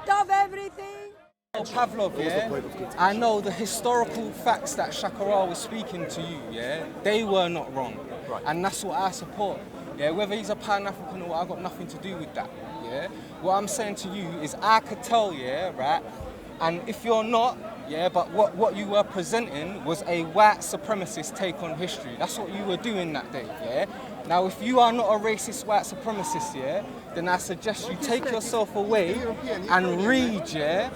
of everything. Pavlov, yeah, I know the historical facts that Shakarah was speaking to you, yeah, they were not wrong. Right. And that's what I support. Yeah, whether he's a Pan-African or what, I've got nothing to do with that. Yeah. What I'm saying to you is I could tell, yeah, right? And if you're not, yeah, but what you were presenting was a white supremacist take on history. That's what you were doing that day, yeah? Now, if you are not a racist white supremacist, yeah, then I suggest you take yourself away and read, yeah,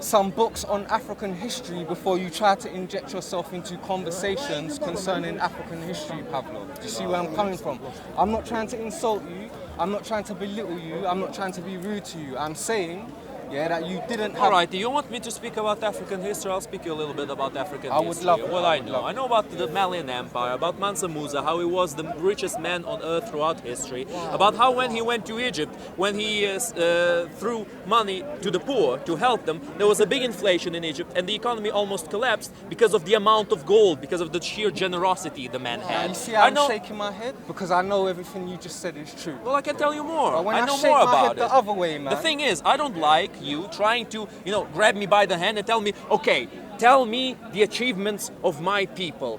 some books on African history before you try to inject yourself into conversations concerning African history, Pavlov. Do you see where I'm coming from? I'm not trying to insult you, I'm not trying to belittle you, I'm not trying to be rude to you. I'm saying, yeah, that you didn't have... Alright, do you want me to speak about African history? I'll speak you a little bit about African history. I would love it. What I know. I know about the Malian Empire, about Mansa Musa, how he was the richest man on earth throughout history, about how when he went to Egypt, when he threw money to the poor to help them, there was a big inflation in Egypt and the economy almost collapsed because of the amount of gold, because of the sheer generosity the man had. You see how I'm shaking my head? Because I know everything you just said is true. Well, I can tell you more. But when I know shake more my about head it. the other way, man. The thing is, I don't like you trying to, grab me by the hand and tell me, okay, tell me the achievements of my people.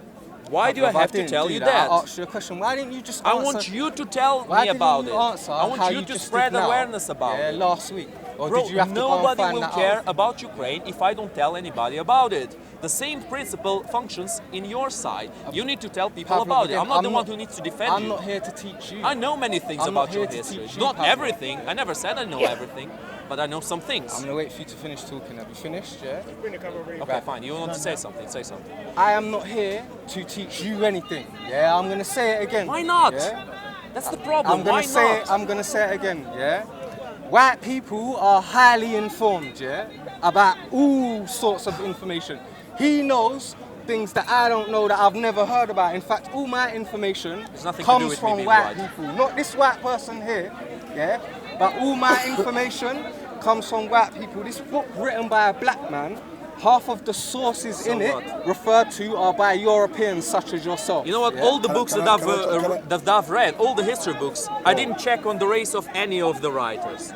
Why do I have to tell you that? I asked you a question. Why didn't you just answer? I want you to tell me about it. I want you to spread awareness about it. Last week. Or Bro, did you have to nobody go and will find care that out? about Ukraine if I don't tell anybody about it. The same principle functions in your side. You need to tell people Pavlov, about it. again, I'm not the one who needs to defend I'm you. not here to teach you. I know many things I'm about not your here to history. teach you, Not Pavlov. everything. I never said I know everything, but I know some things. I'm going to wait for you to finish talking. Have you finished, yeah? Okay, fine. You want to say something? Say something. I am not here to teach you anything, yeah? I'm going to say it again. Why not? Yeah? That's the problem. I'm going Why to say not? it, I'm going to say it again, yeah? White people are highly informed, yeah, about all sorts of information. He knows things that I don't know that I've never heard about. In fact, all my information comes from white people. Not this white person here, yeah, but all my information comes from white people. This book written by a black man, half of the sources in it referred to are by Europeans such as yourself. You know what? Yeah? All the books that I've read, all the history books, I didn't check on the race of any of the writers.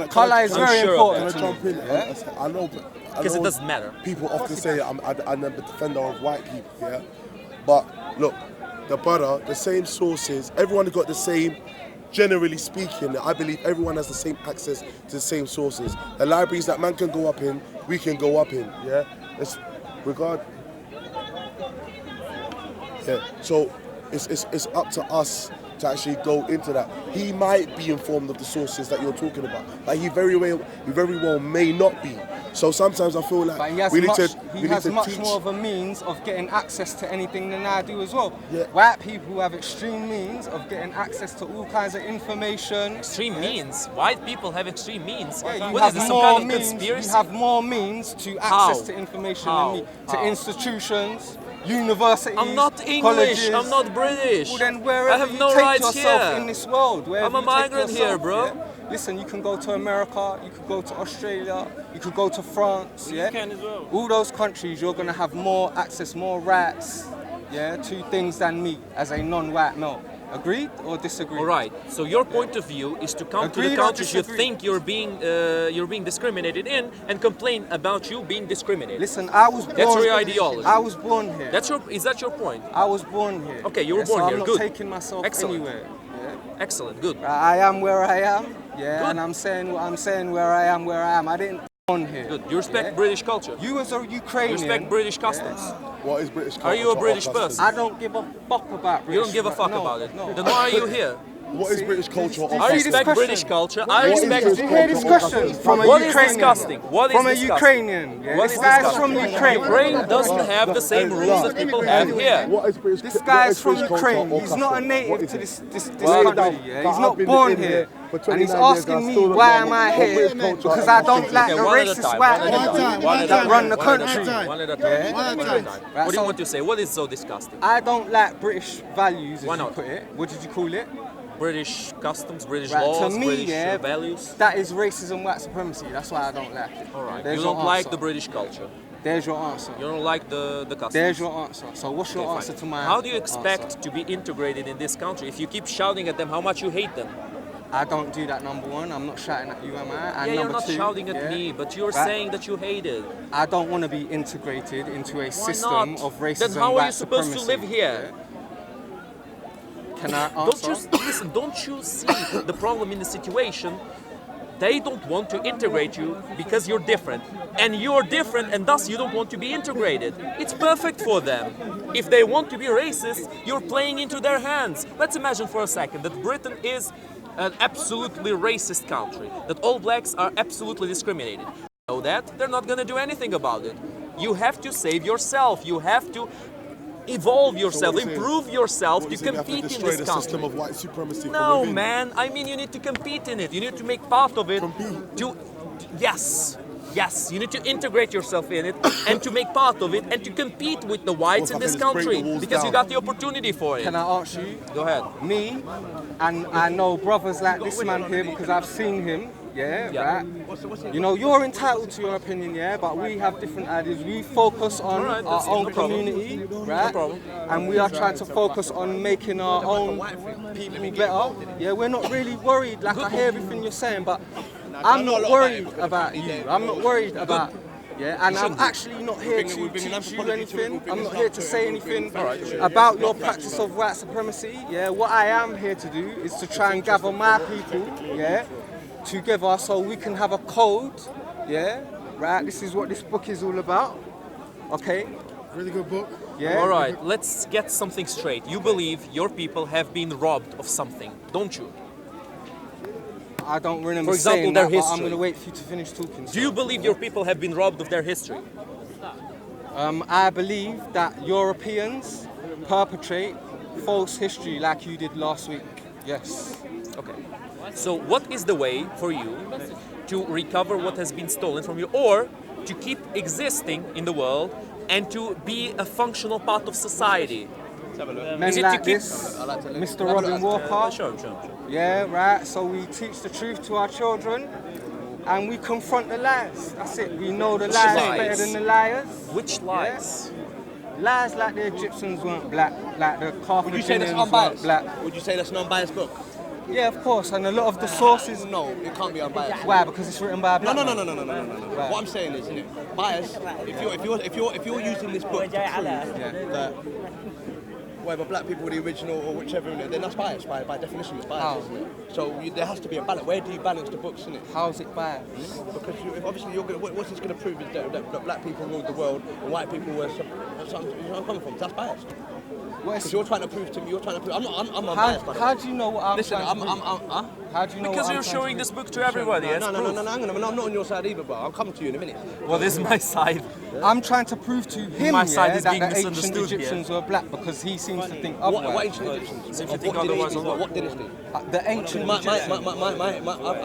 Colour is very important. Can I jump in? Yeah? I know, Because it doesn't matter. People often say I'm a defender of white people, yeah? But look, the brother, the same sources, everyone got the same, generally speaking, I believe everyone has the same access to the same sources. The libraries that man can go up in, we can go up in, yeah? So it's up to us to actually go into that. He might be informed of the sources that you're talking about, but he very well may not be. So sometimes I feel like we need to much teach. more of a means of getting access to anything than I do as well. Yeah. White people have extreme means of getting access to all kinds of information. Extreme means? White people have extreme means? Yeah, What is this, some kind of conspiracy? You have more means to access to information than me. To institutions, universities, I'm not English, colleges. I'm not British. Well, then wherever I have you no take rights yourself here. in this world, I'm a migrant here, bro. Yeah? Listen, you can go to America, you could go to Australia, you could go to France, yeah? You can as well. All those countries, you're gonna have more access, more rights, yeah, to things than me as a non-white male. Agreed or disagreed? All right. So your point of view is to come to the countries you think you're being discriminated in and complain about you being discriminated. Listen, I was born. That's your ideology. I was born here. Is that your point? I was born here. Okay, you were so born here. I'm Good. not taking myself anywhere. Yeah? Excellent. Good. I am where I am. Yeah, Good. and I'm saying what I'm saying where I am where I am. I didn't born here. Good. You respect British culture. You as a Ukrainian. You respect British customs. What is British culture? Are you a British person? I don't give a fuck about British. You don't give a fuck about it. No. Then why are you here? What is British culture? I respect British culture. I respect. Did you hear this question from a What is Ukrainian? disgusting? What is From a disgusting? Ukrainian. Yeah? What This is guy's disgusting? from Ukraine. Ukraine doesn't have the same rules that people have here. What is British? This guy's from British culture Ukraine. or He's not a custom? native What is to it? this Well, country. Yeah? He's not born here. And he's asking me why am I here because I don't like the racist white people that run the country. One at a time. What do you want to say? What is so disgusting? I don't like British values, Why as you not? put it. What did you call it? British customs, British Right, laws, to me, British yeah, values. that is racism, white supremacy. That's why I don't like it. All right. There's You your don't like answer. the British culture. There's your answer. You don't like the customs. There's your answer. So what's your Okay, answer fine. to my How do you expect answer? to be integrated in this country if you keep shouting at them how much you hate them? I don't do that, number one. I'm not shouting at you, am I? And Yeah, you're number not two, shouting at me, but you're right, saying that you hate it. I don't want to be integrated into a Why system not? of racism. Then how are white you supposed to supremacy, live here? yeah? Can I Don't answer? you listen? Don't you see the problem in the situation? They don't want to integrate you because you're different, and you're different, and thus you don't want to be integrated. It's perfect for them. If they want to be racist, you're playing into their hands. Let's imagine for a second that Britain is an absolutely racist country, that all blacks are absolutely discriminated. You know that? They're not going to do anything about it. You have to save yourself. You have to evolve yourself, what you're saying- improve yourself What to you saying, we have compete to in destroy this the country. system of white supremacy from No, within. man. I mean, you need to compete in it. You need to make part of it. Compete. Yes. You need to integrate yourself in it and to make part of it and to compete with the whites Well, in this if I can just break country the walls because you down. got the opportunity for it. Can I ask you? Go ahead. Me, and I know brothers like this man here because I've seen him. Yeah, Yeah. right. You know, you're entitled to your opinion, yeah, but we have different ideas. We focus on Alright, our that's own no problem. community, right? problem. And we are trying to focus on making our own people better. Yeah, we're not really worried. Like I hear everything you're saying, but I'm not worried about you. I'm not worried about. Yeah, and I'm actually not here to teach you anything. I'm not here to say anything about your practice of white supremacy. Yeah, what I am here to do is to try and gather my people, yeah, together so we can have a code, yeah, right? This is what this book is all about, okay? Really good book. Yeah. All right, let's get something straight. You believe your people have been robbed of something, don't you? I don't remember For example, saying their that, but I'm history. going to wait for you to finish talking. Do you believe your people have been robbed of their history? I believe that Europeans perpetrate false history like you did last week. Yes. Okay. So what is the way for you to recover what has been stolen from you or to keep existing in the world and to be a functional part of society? Men Is it like to keep- this, Mr. Robin Walker. Sure. Yeah, right. So we teach the truth to our children and we confront the lies. That's it. We know the lies lies? better than the liars. Which lies? Lies like the Egyptians weren't black, like the Would you say that's Carthaginians weren't unbiased? black. Would you say that's an unbiased book? Yeah, of course. And a lot of the sources. No, it can't be unbiased. Why? Because it's written by a No, black no, man. no, no, no, no, no, no, no. Right. What I'm saying is, innit, bias. If you're using this book to prove that whether black people were the original or whichever, innit, then that's bias. By definition, it's bias, How? isn't it? So there has to be a balance. Where do you balance the books, innit? How's it bad? Because obviously you're gonna. What's this going to prove is that black people ruled the world and white people were some. You know where I'm coming from? That's bias. Because you're trying to prove to me. You're trying to prove. I'm unbiased. by the way. How do you know what I'm Listen, trying to prove? How do you know Because what you're I'm trying showing to this book to everybody. No, That's no, no, proof. no, no, hang on. I'm not on your side either, bro. I'll come to you in a minute. Well, this is my side. prove? I'm trying to prove to him My side is that being the ancient misunderstood here. Egyptians were black because he seems to think What otherwise. ancient Egyptians? Seems to Of think what otherwise dynasty? as well. What dynasty? The ancient Egyptians.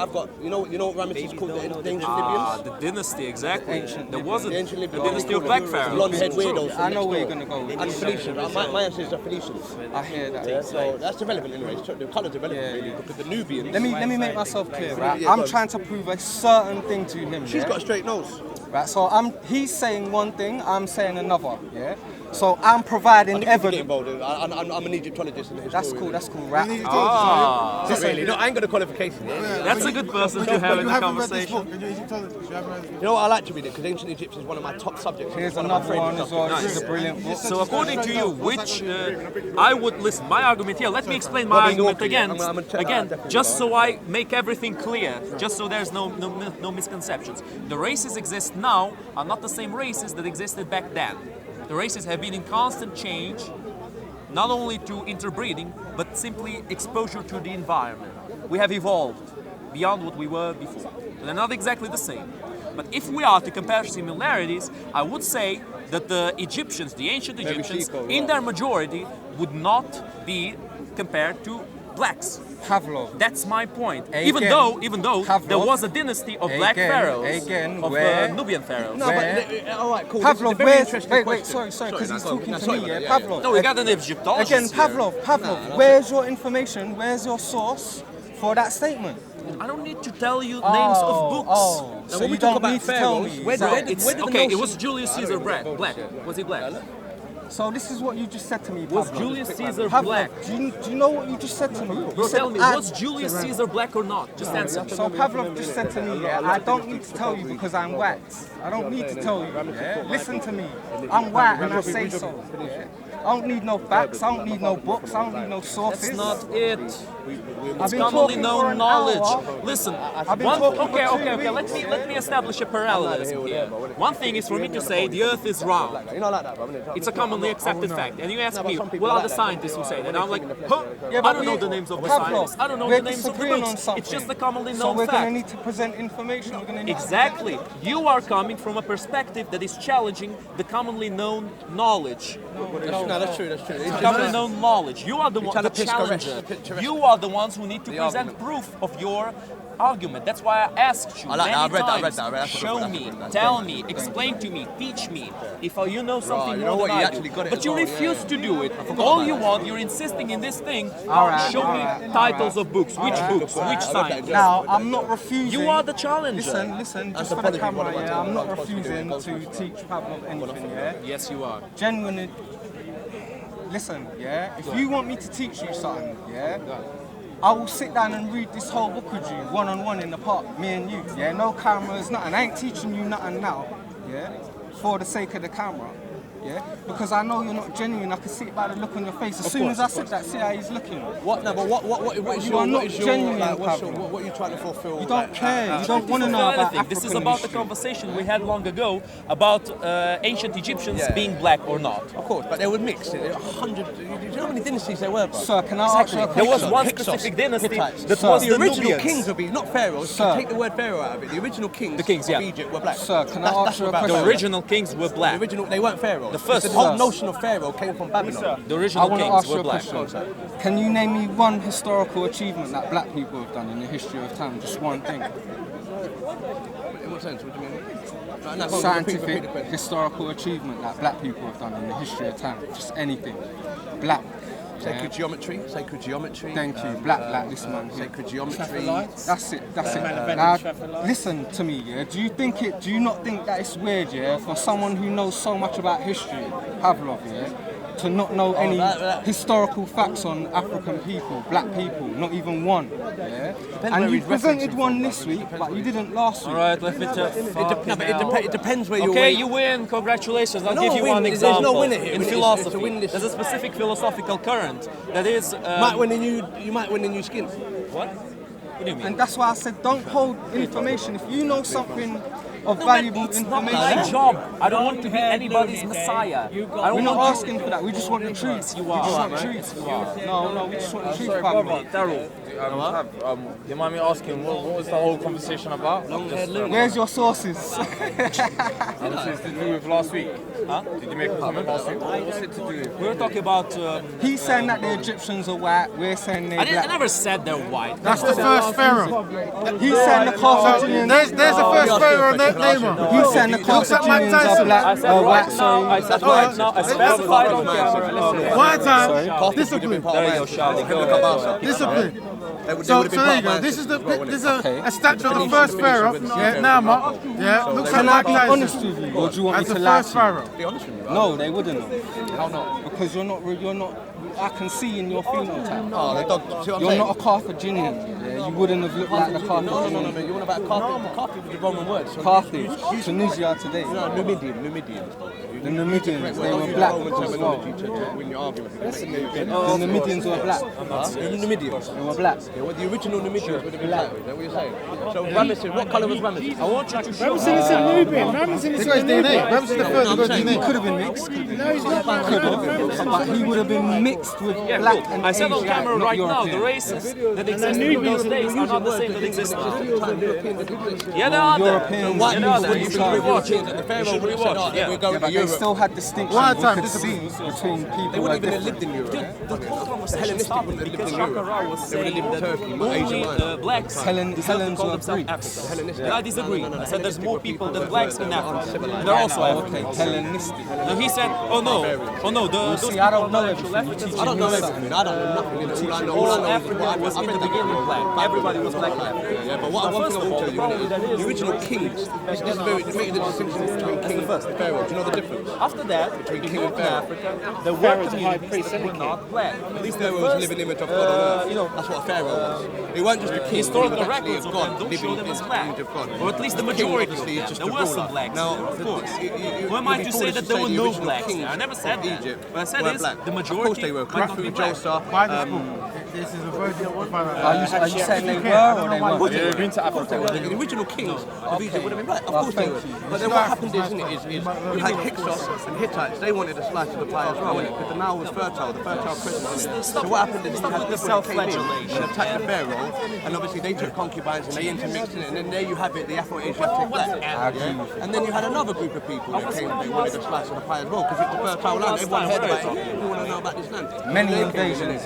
I've got. You know what Ramesses called the ancient Ah, Libyans? the dynasty, exactly. ancient There was a The ancient the Libyans. dynasty of black pharaohs. Blonde head weirdos. I know where you're gonna go with And this. Phoenicians. My answer is the Phoenicians. I hear that. Yeah, so that's irrelevant anyway. The colour's irrelevant Yeah, really yeah. because the Nubians. Let me make myself clear, right? Yeah, go I'm on. trying to prove a certain thing to him. She's yeah? got a straight nose. Right, so he's saying one thing, I'm saying another, yeah? So I'm providing Getting evidence. bold. I'm an Egyptologist in the That's historian. cool, right? Ah, Not really. No, I ain't got a qualification. that's a good person to have in the conversation. You know what? I like to read it because ancient Egypt is one of my top subjects. Here's It's one of my another favourite one as well. subjects. This is a brilliant book. So according to you, which I would listen, my argument here, let me explain my Robin argument Walker, again, I'm gonna check that out, again, definitely, just bro. so I make everything clear, just so there's no misconceptions. The races exist now are not the same races that existed back then. The races have been in constant change, not only to interbreeding, but simply exposure to the environment. We have evolved beyond what we were before. They're not exactly the same. But if we are to compare similarities, I would say that the Egyptians, the ancient Egyptians, in their majority, would not be compared to blacks. Pavlov. That's my point. Again, even though Pavlov. there was a dynasty of black Again, pharaohs, again, of where- Nubian pharaohs. No, but all right, cool. Pavlov, This is a very where's... interesting Wait, question. sorry, because he's talking to sorry me, about yeah? that, Pavlov. No, we got an Egyptologist Again, here. Pavlov, where's your information? Where's your source for that statement? I don't need to tell you names of books. So when you we talk don't about need to tell pharaohs, me. where So did it's the okay. It notion- was Julius Caesar black. Was he black? So this is what you just said to me, Was Pavlov. Julius Caesar Pavlov, black? do you know what you just said to me? You Bro, said tell me, was Julius Caesar black or not? Just answer me. So Pavlov just said to me, yeah, I don't need to tell you because I'm white. I don't need to tell you, yeah? Listen to me. I'm white and I say so. Yeah? I don't need no facts, I don't need no books, I don't need no sources. That's not it. I've It's been commonly talking for known an knowledge. hour. Listen, I've been talking for 2 okay. weeks, Let me establish a parallelism here. One thing is for me to say the Earth is round. You're not like that, bro. It's a commonly accepted fact. And you ask me, what are the scientists who say that? And I'm like, huh? Yeah, I but don't know we- the names of the Pavlov, scientists. I don't know we're the names of the disagreeing on books. something. It's just a commonly So known we're going to fact. need to present information. We're going to need Exactly. You are coming from a perspective that is challenging the commonly known knowledge. That's true. The commonly known knowledge. You are the one, trying the to piss challenger. terrestrial. You are the ones who need to The present argument. proof of your argument. That's why I asked you I like many that. I read times. that. That's Show good. me, That's tell good. me, explain to me, teach me if you know something you know more what, than you I actually do. got it But as you well, refuse yeah. to do it. All you want, you're insisting in this thing. Alright, Show me alright, titles of books. Which books? Which science? Now, I'm not refusing. You are the challenger. Listen, just for the camera, yeah, I'm not refusing to teach Pavlov anything, yeah? Yes, you are. Genuinely, listen, yeah? If you want me to teach you something, yeah? I will sit down and read this whole book with you, one-on-one in the park, me and you, yeah? No cameras, nothing. I ain't teaching you nothing now, yeah? For the sake of the camera, yeah? Because I know you're not genuine. I can see it by the look on your face. As soon as I said that, see how he's looking. What? No, but what is You your? are not What is your? genuine, Like, Pavlov. what are you trying to fulfill? You don't care. You don't want to know Well, about anything. This is African about the history. conversation we had long ago about ancient Egyptians Yeah. being black or not. Of course, but they would mix. 100. Do you know how many dynasties there were, bro? Sir, can I ask you a There was question? one Hyksos, specific dynasty Hittites. that Sir. was The the original Nubians. kings would be not pharaohs. Sir. Take the word pharaoh out of it. The original kings. The kings, yeah. Of Egypt were black. Sir, can I That's- ask that's you a what question? The pharaohs- original kings were The black. original, they weren't pharaohs. The first whole ones. notion of pharaoh came from Babylon. The I original want to kings ask you were a black. question. Can you name me one historical achievement that black people have done in the history of time? Just one thing. In what sense? What do you mean? No, no, Scientific, repeat the question. historical achievement that black people have done in the history of time. Just anything. Black. Sacred geometry. Sacred geometry. Thank you. Black, this man here. Sacred geometry. That's it. Now, listen to me, yeah. Do you not think that it's weird, yeah, for someone who knows so much about history, Pavlov, yeah, to not know any historical facts on African people, black people, not even one, yeah? where And you he's presented referencing one from, this week, but you didn't last week. All right, let me tell. It depends where you're. Okay, you win. Congratulations. I'll No give you win. one There's example. no winner here. In It's a philosophy, winless- there's a specific philosophical current that is. You might win a new skin. What? What do you mean? And that's why I said don't hold information. If you know something of valuable It's not information, my job. I don't want to be anybody's messiah. I we're don't not want asking for that. We just want the truth. You We just are. want the truth. No, we just want the truth, Sorry, Pablo. brother, Daryl. Do you mind me asking what was the whole conversation about? Where's your sources? Obviously, it's to do with last week. Huh? Did you make a comment last week? What's it to do with? We were talking about. He's saying that the Egyptians are white. We're saying they're I black. never said they're white. That's the first pharaoh. He's saying the Carthaginians. There's the first pharaoh name on. He's saying the Carthaginians are black. I said right white. now. Sorry. I said right now. I specified on camera. Listen. One time, discipline. There you go, Charlie. Go ahead. Discipline. So there you go. This is a statue of the first pharaoh. Yeah, Nama. Yeah, looks like Can I Mike be Tyson. honest with you, or do you want As me the to lie first to you? pharaoh. Be honest with me, bro. No, they wouldn't know. How not? Because you're not. I can see in your phenotype. Oh, they don't. See what I'm You're saying? not a Carthaginian. Yeah, you wouldn't have looked like the No, Carthaginians. You want about Carthage? Carthage was the Roman word. So Carthage, Tunisia today. No, Numidian. The Numidians, they were black as well. When you're arguing. The Numidians were black. The Numidians. They were black. Yeah, well, the original Numidians would have been black. Is that what you're saying? So Ramesses, what colour was Ramesses? I want you to show Ramesses is a Nubian. Ramesses is a DNA. Ramesses is the first to go He DNA. could have been mixed. No, he's not Ramesses. But he would have been mixed with Yeah, black cool. and I said on Asian, camera not right now, the European. races that existed in those days are not the same that exist now. Yeah, they are there. Europeans, Yeah, they are there. You Europeans, should rewatch it. The You Pharaoh should would have said, rewatch oh, it. then we're Yeah. going Yeah, to but they Europe. still had distinctions. One We time, could discipline. see between They people would that have been different. lived in Europe. The whole conversation Hellenistic started wouldn't have lived because in Shaka Europe. Rao was They would saying have lived in that Turkey, only Asia the blacks Hellenes deserve to call were themselves Greek. Africans. Yeah, I disagree. I said there's more people than blacks in Africa. And they're also Okay, Africans. Hellenistic. Now he said, oh no, You those see, people I don't are know not actual everything. You Africans, teaching I don't know me everything. I don't know nothing. All I know All is Africa was in the beginning black. Everybody was black in Africa. Yeah, but one thing I will tell you is the original kings. This is very making the distinction between king and pharaoh. Do you know the difference? After that, Between in king and Northern pharaoh. Africa, there were communities that were not black. At least pharaoh was a living image of God on earth. That's what a pharaoh was. He weren't just a king. Historical he was actually records a of God them don't living show them in as the black. image of God. Or at least the The king, majority of obviously, is them. just There a were ruler. some blacks Now, there, of course. Who am you'd I be to say foolish that there were the no original blacks kings there? I never said of that. Egypt What I said were is black. the Of course majority they were. might not be Khufu, black. Joseph, By this book. This is a virgin book. Are you saying they were or they weren't? Yeah, been to Africa. The original kings of Egypt would have been black. Of course they would. But then what happened is you had Hyksos and Hittites. They wanted a slice of the pie as well, innit? Because the Nile was fertile, the fertile crescent, innit? So what happened is you had people that came in and attacked the pharaoh, and obviously they took concubines and they intermixed in it, and then there you have it, the Afro-Asiatic black. Yeah? And then you had another group of people that came, they wanted a slice of the pie as well, because it's a fertile land. Everyone heard about it. People want to know about this land. Many invasions.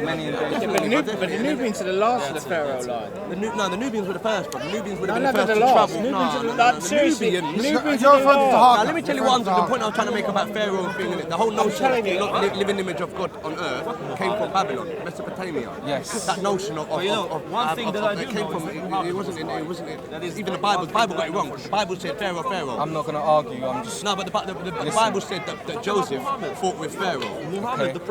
But the Nubians are the last of the pharaoh line. The Nubians were the first, but the Nubians would have No, been the no, first they're to the last. travel. Seriously, Nubians. Nubians You're are the referring to last. Now, let me tell you the point I was trying to make about Pharaoh thing, innit? The whole notion of the living image of God on earth came from Babylon, Mesopotamia. Yes. That notion of one thing that I do came know from is it wasn't even the Bible. The Bible got it wrong. The Bible said Pharaoh. I'm not going to argue. I'm just. No, but the Bible said that Joseph fought with Pharaoh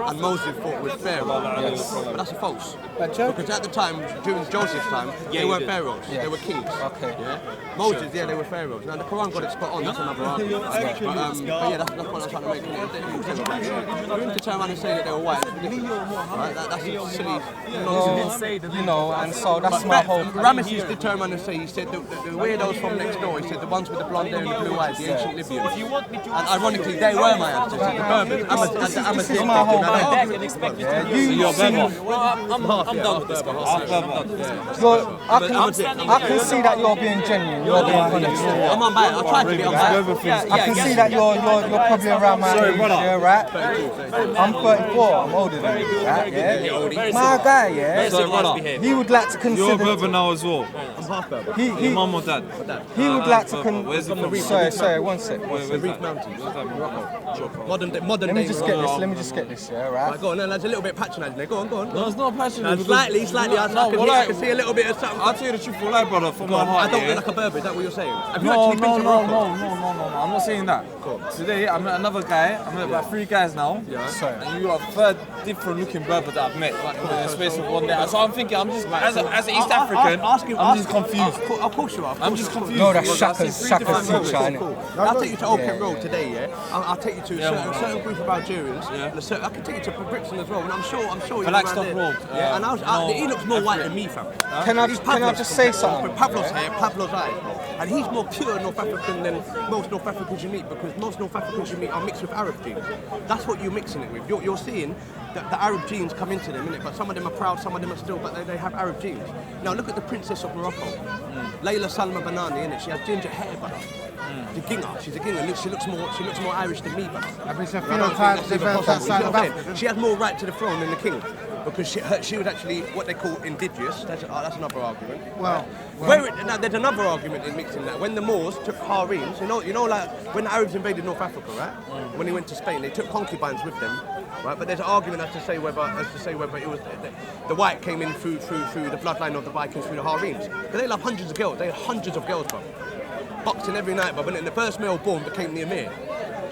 and Moses fought with Pharaoh. Yes. But that's a false. Because at the time, during Joseph's time, they weren't pharaohs. Yeah. They were kings. Okay. Yeah. Moses, they were pharaohs. Now the Quran got it spot on. That's another argument. But yeah, that's what I'm trying to make. For him to turn around and say that they were white, right? That's silly nonsense. You know, and so that's my whole. Ramesses did turn around and say, he said the weirdos from next door, he said the ones with the blonde hair and the blue eyes, the ancient Libyans. And ironically, they were my ancestors, the Berbers. This is my whole Back and expect you to I'm done with this conversation. Well, I can see that you're being genuine. You're being honest. I'm unbiased. I'll try to be unbiased. I can see that you're probably around my age, yeah, right? I'm 34. I'm older than you, right? Yeah. My guy, yeah. He would like to consider. You're Berber now as well. I'm half Berber. Your mum or dad? He would like to Where's he from? Sorry, one sec. Where's the Reef Mountains? Modern day. Let me just get this, yeah, right? Right, go on, there's a little bit patronising there. Go on. No, it's not passionate. Slightly. I can see a little bit of something. I'll tell you the truth, for life, brother, from my heart. I don't look like a Berber, is that what you're saying? Have you No, actually been to Morocco? I'm not saying that. Today, I met another guy. I met about 3 guys now. Sorry. And you are a third different looking Berber that I've met in the space of 1 day. So I'm thinking, as an East African, I'm just confused. Of course you are. I'm just confused. No, that's because Shaka's teacher, innit? I'll take you to Open Road today, yeah? I'll take you to a certain group of Algerians. And I can take you to Brixton as well, and I'm sure you're Flagstaff around there. Road. Yeah, and he looks more white than me, fam. Can I just say something? Pavlov's hair, Pavlov's eyes, and he's more pure North African than most North Africans you meet, because most North Africans you meet are mixed with Arab genes. That's what you're mixing it with. You're seeing that the Arab genes come into them, innit? But some of them are proud, some of them are still, but they have Arab genes. Now look at the Princess of Morocco, Layla Salma Banani, innit? She has ginger hair, brother. She's a ginger. She's a ginger. She looks more Irish than me, brother. It's a phenotype developed that side of Africa. She has more right to the throne than the king, because she was actually what they call indigenous. That's another argument. Now there's another argument in mixing that. When the Moors took harems, you know, like when the Arabs invaded North Africa, right? When they went to Spain, they took concubines with them, right? But there's an argument as to say whether it was the white came in through the bloodline of the Vikings through the harems. But they love hundreds of girls. They had hundreds of girls, bro. Boxing every night, but when the first male born became the emir.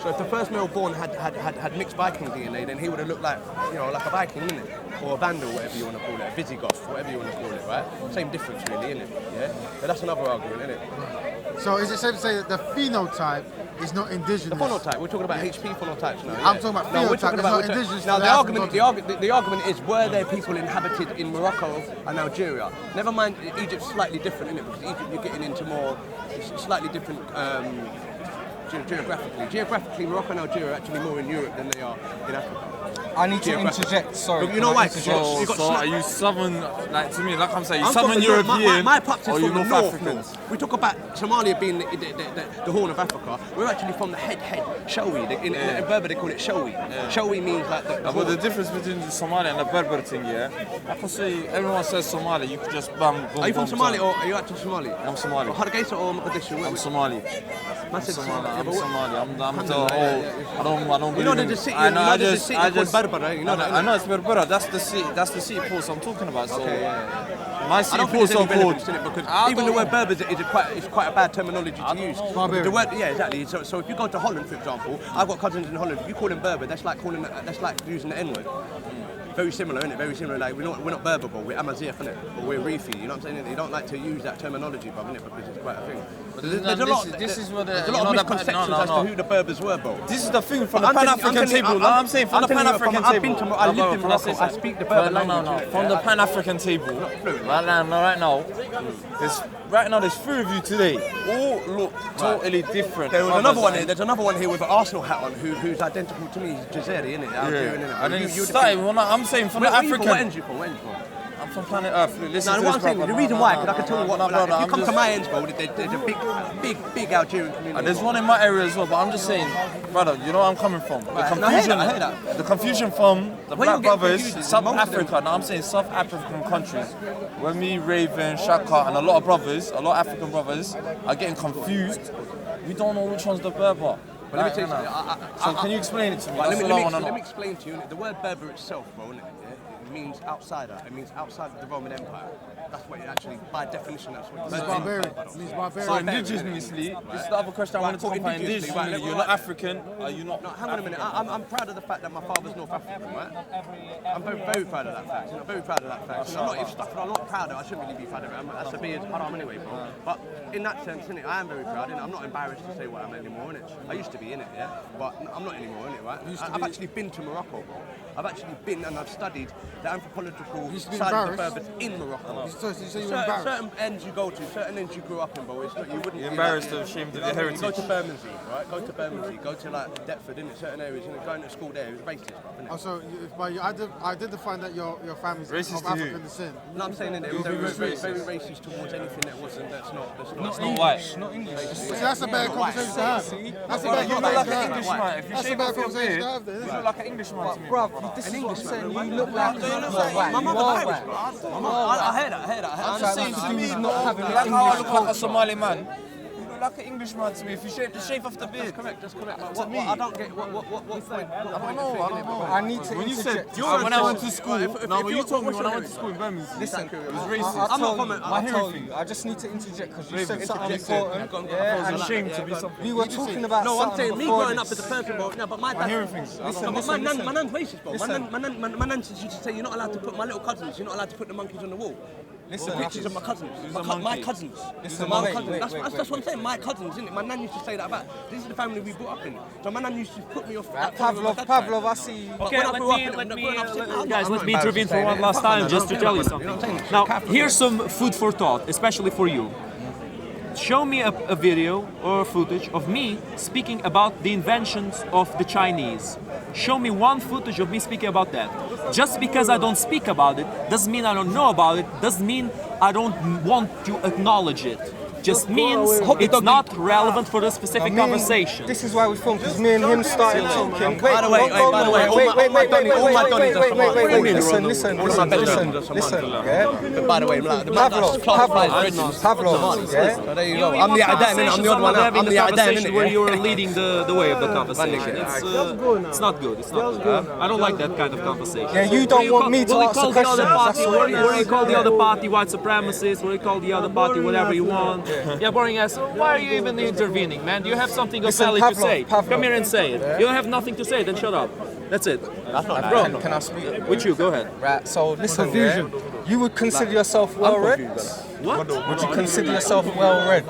So if the first male born had mixed Viking DNA, then he would have looked like, like a Viking, innit? Or a Vandal, whatever you want to call it, a Visigoth, whatever you want to call it, right? Same difference, really, innit? Yeah. But that's another argument, innit? So is it safe to say that the phenotype is not indigenous? The phenotype. We're talking about HP phenotypes now. I'm talking about phenotype. It's not indigenous. Now the argument is, were there people inhabited in Morocco and Algeria? Never mind, Egypt's slightly different, innit? Because Egypt you're getting into more slightly different. Geographically, Morocco and Algeria are actually more in Europe than they are in Africa. I need to interject, sorry. You know why? So are you Southern, to me, like I'm saying, you I'm Southern European my pops is or you from the North north. Africans? We talk about Somalia being the Horn of Africa. We're actually from the head, Shawi. In Berber they call it Shawi. Shawi means like the But the difference between the Somali and the Berber thing, I can say everyone says Somali, you could just bam, boom, Are you from boom, Somalia boom. or are you actually Somali? I'm Somali. Hargeisa or Mogadishu? I'm Somali. I'm Somali. I'm the whole. I don't You know believe there's a in- city. I know, You know there's a city called Berber, you know that. I know it's Berber. That's the city port I'm talking about. So my I city don't think port there's any so called. relevance in it because even the word Berber is quite a bad terminology to use. The word, yeah, exactly. So if you go to Holland, for example, I've got cousins in Holland. If you call them Berber, that's like using the N-word. Very similar, isn't it? Very similar. Like we're not Berber, but we're Amazigh, isn't it? Or we're Reefi. You know what I'm saying? They don't like to use that terminology, but isn't it? Because it's quite a thing. There's a lot of misconceptions as to who the Berbers were, bro. This is the thing from the Pan-African table. I'm saying from the Pan-African table. I lived in Morocco. I speak the Berber language. No. From the Pan-African table. Right now, there's three of you today. All look totally different. There's another one here. There's another one here with an Arsenal hat on, who's identical to me. He's Jazeri, innit? And then you started. I'm saying from the African. Where are you from? I'm from planet Earth. Listen to what this, I'm saying, brother. the reason why, because I can tell you what, brother, if you come to my ends, bro, there's a big Algerian community. There's one in my area as well, but I'm just saying, brother, you know where I'm coming from. The confusion from the black brothers, South Africa. Now I'm saying South African countries. When me, Raven, Shaka, and a lot of African brothers are getting confused, we don't know which one's the Berber. But let me tell you, so can you explain it to me? Let me explain to you. The word Berber itself, bro, it means outsider. It means outside of the Roman Empire. That's what it actually, by definition, that's what it means. It means barbarian. So indigenously, this is the other question I wanted to come indigenously. You're not African, are you not? No, hang on a minute. I'm proud of the fact that my father's North African, right? I'm very, very proud of that fact. I'm very proud of that fact. I'm not, if stuff I'm not proud of, I shouldn't really be proud of it. That's a bit haram anyway, bro. But in that sense, innit, I am very proud, innit? I'm not embarrassed to say what I'm anymore, innit? I used to be, innit, yeah? But I'm not anymore, innit, right? I've actually been to Morocco, bro. I've actually been and I've studied the anthropological side of the Berbers in Morocco. Certain ends you go to, certain ends you grew up in, bro. It's not, you wouldn't. You're embarrassed or ashamed of your heritage. Go to Bermondsey, right? Go to Bermondsey. Go to like Deptford, innit? Certain areas, going to school there, it was racist, bro. Oh, so I did find that your family's racist of African descent. No, I'm saying that it was very racist towards anything that wasn't. That's not white. Not English. See, that's a bad conversation to have. That's a bad conversation to have. If you shave off your beard, you look like an Englishman to me. Bruv, this is what I'm saying. You look like white. My mother's Irish, bro. I heard that. I'm just saying to me, not having like how I look like a Somali man. You look like an Englishman to me. If you shave off the beard. That's correct. I don't get what point. I don't know. I need to When you said interject. when I went to school, when you told me when I went to school in Birmingham, Listen, it was racist. I tell you, I just need to interject because you said something important. Yeah, and ashamed to be something. we were talking about No, I'm something saying me before growing up this. as a person, bro. No, but my dad. hearing things. My nan's racist, bro. My nan used to say, you're not allowed to put my little cousins. You're not allowed to put the monkeys on the wall. Listen, Pictures of my cousins. My cousins. Listen, My wait, cousins. wait, That's wait, what I'm saying. My cousins, isn't it? My nan used to say that about. This is the family we brought up in. So my nan used to put me off. Pavlov, I see. Okay, let me intervene for one last time just to tell you something. Now, here's some food for thought, especially for you. Show me a video or footage of me speaking about the inventions of the Chinese. Show me one footage of me speaking about that. Just because I don't speak about it doesn't mean I don't know about it, doesn't mean I don't want to acknowledge it. Just means it's not relevant for the specific conversation. This is why we filmed, because me and him started talking. By the way, listen. By the way, Pavlov, yeah? There you go. I'm the odd one. I'm the conversation where you're leading the way of the conversation. It's not good. It's not good. I don't like that kind of conversation. Yeah, you don't want me to ask a question. That's what it is. Where you call the other party white supremacists, where you call the other party whatever you want. Yeah, boring ass. Why are you even intervening, man? Do you have something of value to say? Come here and say it. You don't have nothing to say, then shut up. That's it. That's not Bro, can I speak? With you, go ahead. Right, so listen, yeah, you would consider yourself well-read? What? Would you consider yourself well-read?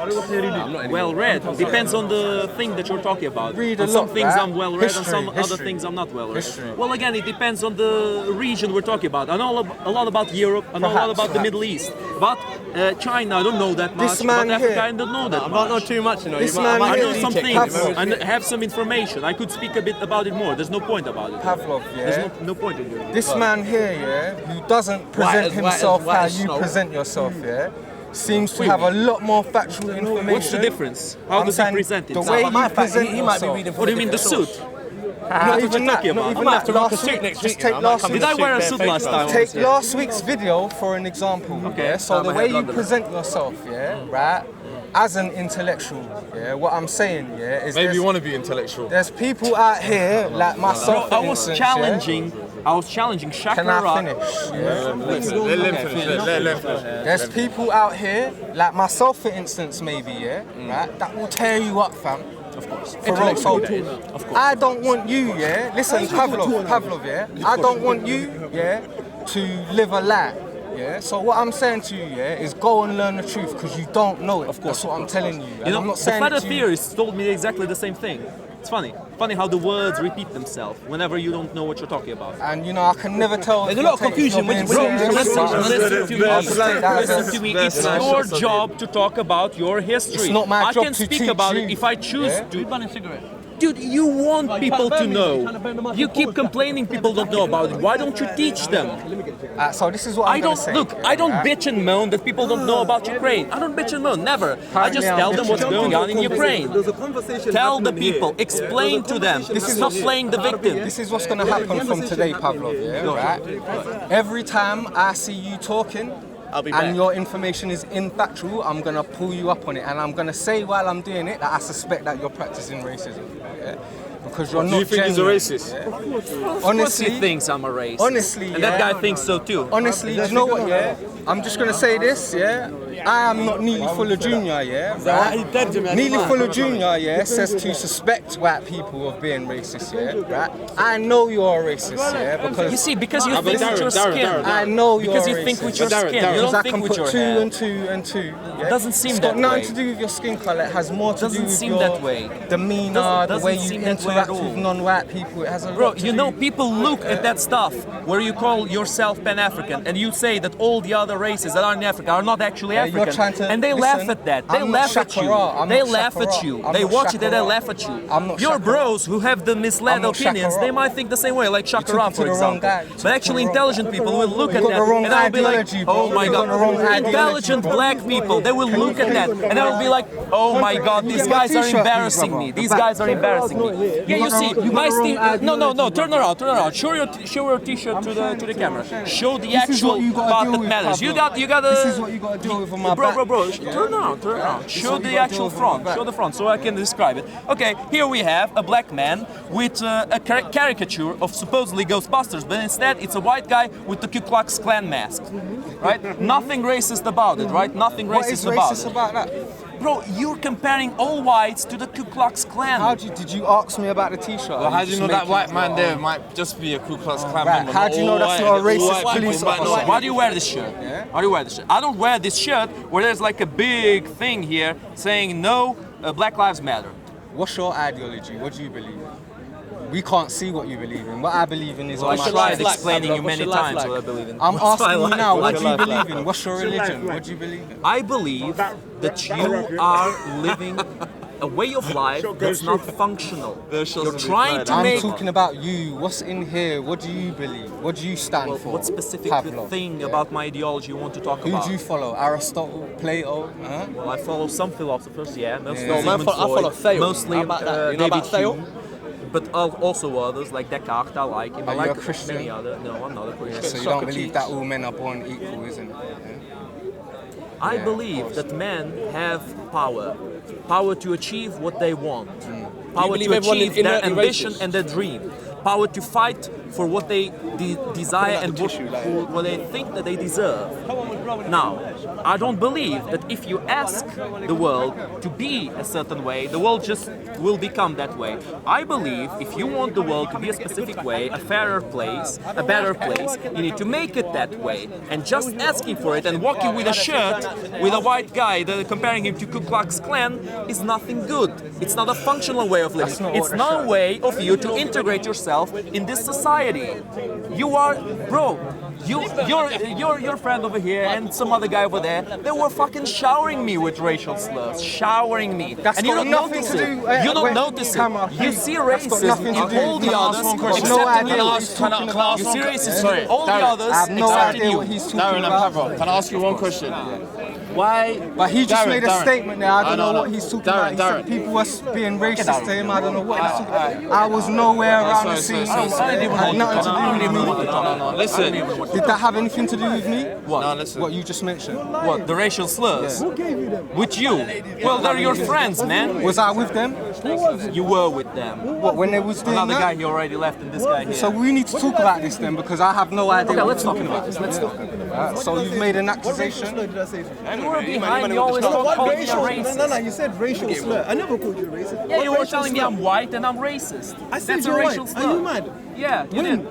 Well-read. Depends on the thing that you're talking about. Read on a some lot, things right? I'm well-read, History, on some other history. things I'm not well-read. History. Well, again, it depends on the region we're talking about. I know a lot about Europe, I know a lot about the Middle East. But China, I don't know that much. This man But Africa, here- I don't know that I much. don't know too much, you know. This man I here- know some things. Pavlov. I have some information. I could speak a bit about it more. There's no point about it. Pavlov, There's yeah? no point in doing it. This man here, yeah, who doesn't present himself how you present yourself, yeah, seems to have a lot more factual information. What's the difference? How does he saying present the himself? way you present he might be yourself. reading. What do you mean the suit? Not even that. Not even that. Last week, just take last Did I week. wear a suit last time? Take last week's video for an example. Okay. Yeah? So the way you present yourself, yeah, right, as an intellectual, yeah, what I'm saying, yeah, is Maybe you want to be intellectual. there's people out here like myself. I for was instance, challenging I was challenging Shaka Can I Ra. finish? Let him finish. There's people out here, like myself for instance, maybe, right, that will tear you up, fam. Of course. Of course. I don't want you, listen, Pavlov, I don't want you, to live a lie. Yeah, so what I'm saying to you, is go and learn the truth because you don't know it. Of course, that's what I'm telling you. You know, I'm not the saying flat it earth to you. theorists told me exactly the same thing. It's funny how the words repeat themselves whenever you don't know what you're talking about. And you know, I can never tell. There's a lot of confusion when Listen to me. It's your serious. job to talk about your history. It's not my I job can to speak teach about you. it if I choose to. cigarette. Dude, you want people to know. You keep complaining people don't know about it. Why don't you teach them? So this is what I'm gonna say. I don't bitch and moan that people don't know about Ukraine. I don't bitch and moan, never. I just tell them what's going on in Ukraine. Tell the people, explain to them. Stop playing the victim. This is what's gonna happen from today, Pavlov, right? Every time I see you talking, and your information is infactual, I'm gonna pull you up on it, and I'm gonna say while I'm doing it that I suspect that you're practicing racism. Yeah? Because you're not. Do you think he's a genuine, racist? Yeah? Honestly, he thinks I'm a racist. Honestly, and that guy thinks so too. Honestly, do you know what? Yeah, I'm just gonna say this. Yeah, I am not Neely Fuller Jr. Yeah, right? Neely Fuller Jr. Yeah says to suspect white people of being racist. Yeah, right? I know you're a racist. Yeah, because You see, because you think with your skin. I know you're Because a you racist. think with your skin. You Because don't I think can with put your two head. and two and two. Yeah? It doesn't seem it's that got nothing way. to do with your skin color. It has more to do Doesn't with seem your that way. demeanor, the way you Doesn't seem that way interact at all. with non-white people. It has a Bro, lot to you do. know, people look at that stuff where you call yourself Pan-African and you say that all the other races that are in Africa are not actually Yeah, you're African. trying to- And they listen, laugh at that. They I'm not laugh at you. Shakara. I'm They not laugh at Shakara. you. I'm They not watch it and they Shakara. laugh at you. I'm not Your Shakara. bros who have the misled I'm not opinions, Shakara. they might think the same way, like took Shakara, it to for the wrong example. guy. You took But it actually, to the wrong- intelligent people will look You at got that the wrong and they'll be like, ideology, bro. oh my You got god. the wrong ideology, Intelligent bro. black people, they will look at that and they will be like, oh my god, these guys are embarrassing me. These guys are embarrassing me. Yeah, you see, my no, turn around. Show your t-shirt to the camera. Show the actual part that matters. You got This is what you gotta deal with on my back. Bro, turn around. Show the actual front. Show the front so I can describe it. Okay, here we have a black man with a caricature of supposedly Ghostbusters, but instead it's a white guy with the Ku Klux Klan mask. Right? Nothing racist about it, right? Nothing What is racist about racist it. about that? Bro, you're comparing all whites to the Ku Klux Klan. Did you ask me about the t-shirt? Well, how do you know that white man there might just be a Ku Klux Klan Right, member? how do you know that's not a racist police officer? Why do you wear this shirt? Why do you wear this shirt? I don't wear this shirt where there's like a big thing here saying no, Black Lives Matter. What's your ideology? What do you believe in? We can't see what you believe in. What I believe in is Well, I on my tried shirt. explaining you many times what I believe in. I'm What's my asking you life now, like? what do you believe in? What's your religion? What do you believe in? I believe that you are living a way of life that's not functional. You're trying to I'm make... talking about you. What's in here? What do you believe? What do you stand for? What specific Pavlov? thing about my ideology you want to talk Who about? do you follow? Aristotle, Plato? Huh? Well, I follow some philosophers, yeah. Mostly Yeah. Sigmund I follow Freud, Theo. mostly How about that? You know David about Theo? Hume. But also others like Descartes, I like him. I Are you like a Christian? many other. No, I'm not a Christian. So you don't believe that all men are born equal, isn't it? I believe that men have power to achieve what they want, power believe to everyone achieve is their inertly ambition racist? and their dream, power to fight for what they desire and what they think that they deserve. Now, I don't believe that if you ask the world to be a certain way, the world just will become that way. I believe if you want the world to be a specific way, a fairer place, a better place, you need to make it that way. And just asking for it and walking with a shirt with a white guy, comparing him to Ku Klux Klan, is nothing good. It's not a functional way of living. It's not a way of you to integrate yourself in this society. You are, bro, your friend over here and some other guy over there, they were fucking showering me with racial slurs, showering me. That's and you got don't nothing notice to it. do- You don't wait, notice camera, it. You please. see That's got racism nothing to in do- all the Can I others ask one question? except No in idea you. what he's talking about. You see racism Sorry, in all the Daryl, others I have no except idea in what you. he's talking Darren and about. Pavlov, can I ask you one question? Why? But he just Darren, made a Darren. statement there. I don't know what he's talking about. He Darren. said people were being racist to him. I don't know what he's talking about. I was nowhere around the scene. Had nothing to do with me. No, listen. Did that have anything to do with me? What? No, listen. What you just mentioned? What? The racial slurs? Who gave you them? With you? Well, they're your friends, man. Was I with them? You were with them. What, when they was doing Another that? guy he already left and this guy here. So we need to talk about this then, because I have no idea. Okay, let's talk about this. Let's talk. So you've made an accusation? You were behind me always calling me a racist. No, you said racial slur. I never called you a racist. Yeah, you were telling me I'm white and I'm racist. I said That's a you're racial white. slur. Are you mad? Yeah, you did.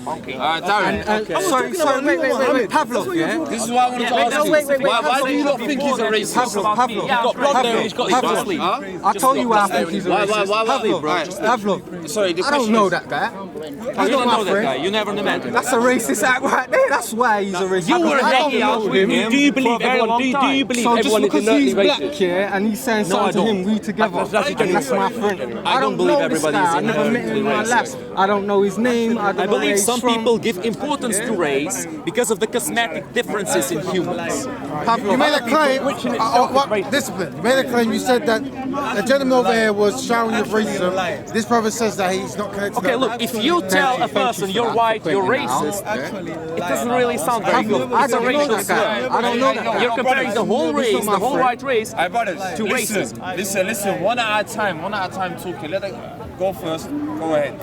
Monkey. Darren. Sorry, wait, Pavlov, yeah? This is why I wanted to ask you. wait. Why do you not think he's a racist? Pavlov. Yeah, got blood there, he's got his sleeve. I told you why I think he's a racist. Pavlov. Sorry, the I don't know that guy. You He's don't not know my that guy. friend. You never met him. That's a racist act right there. That's why he's a racist. You were I don't hanging out know with him. him. Do you for a believe very everyone? long Do you time. believe So just everyone is because he's innately black, racist? yeah, and he's saying something to him, we together, and that's my friend. I don't believe know this everybody guy. is I never met him in my life. I don't know his name. I don't I know where believe he's some from. people give importance to race because of the cosmetic differences in humans. You made a claim. What discipline? You made a claim. You said that the gentleman over here was showering with racism. This brother says that he's not connected. Okay, look, if you tell a person you're white, you're racist, it doesn't really sound very good. I It's a don't know racial that guy. slur. I don't know that guy. You're comparing the whole race, the whole white race, Hey, brothers, to racism. Listen, one at a time talking. Let it go first. Go ahead.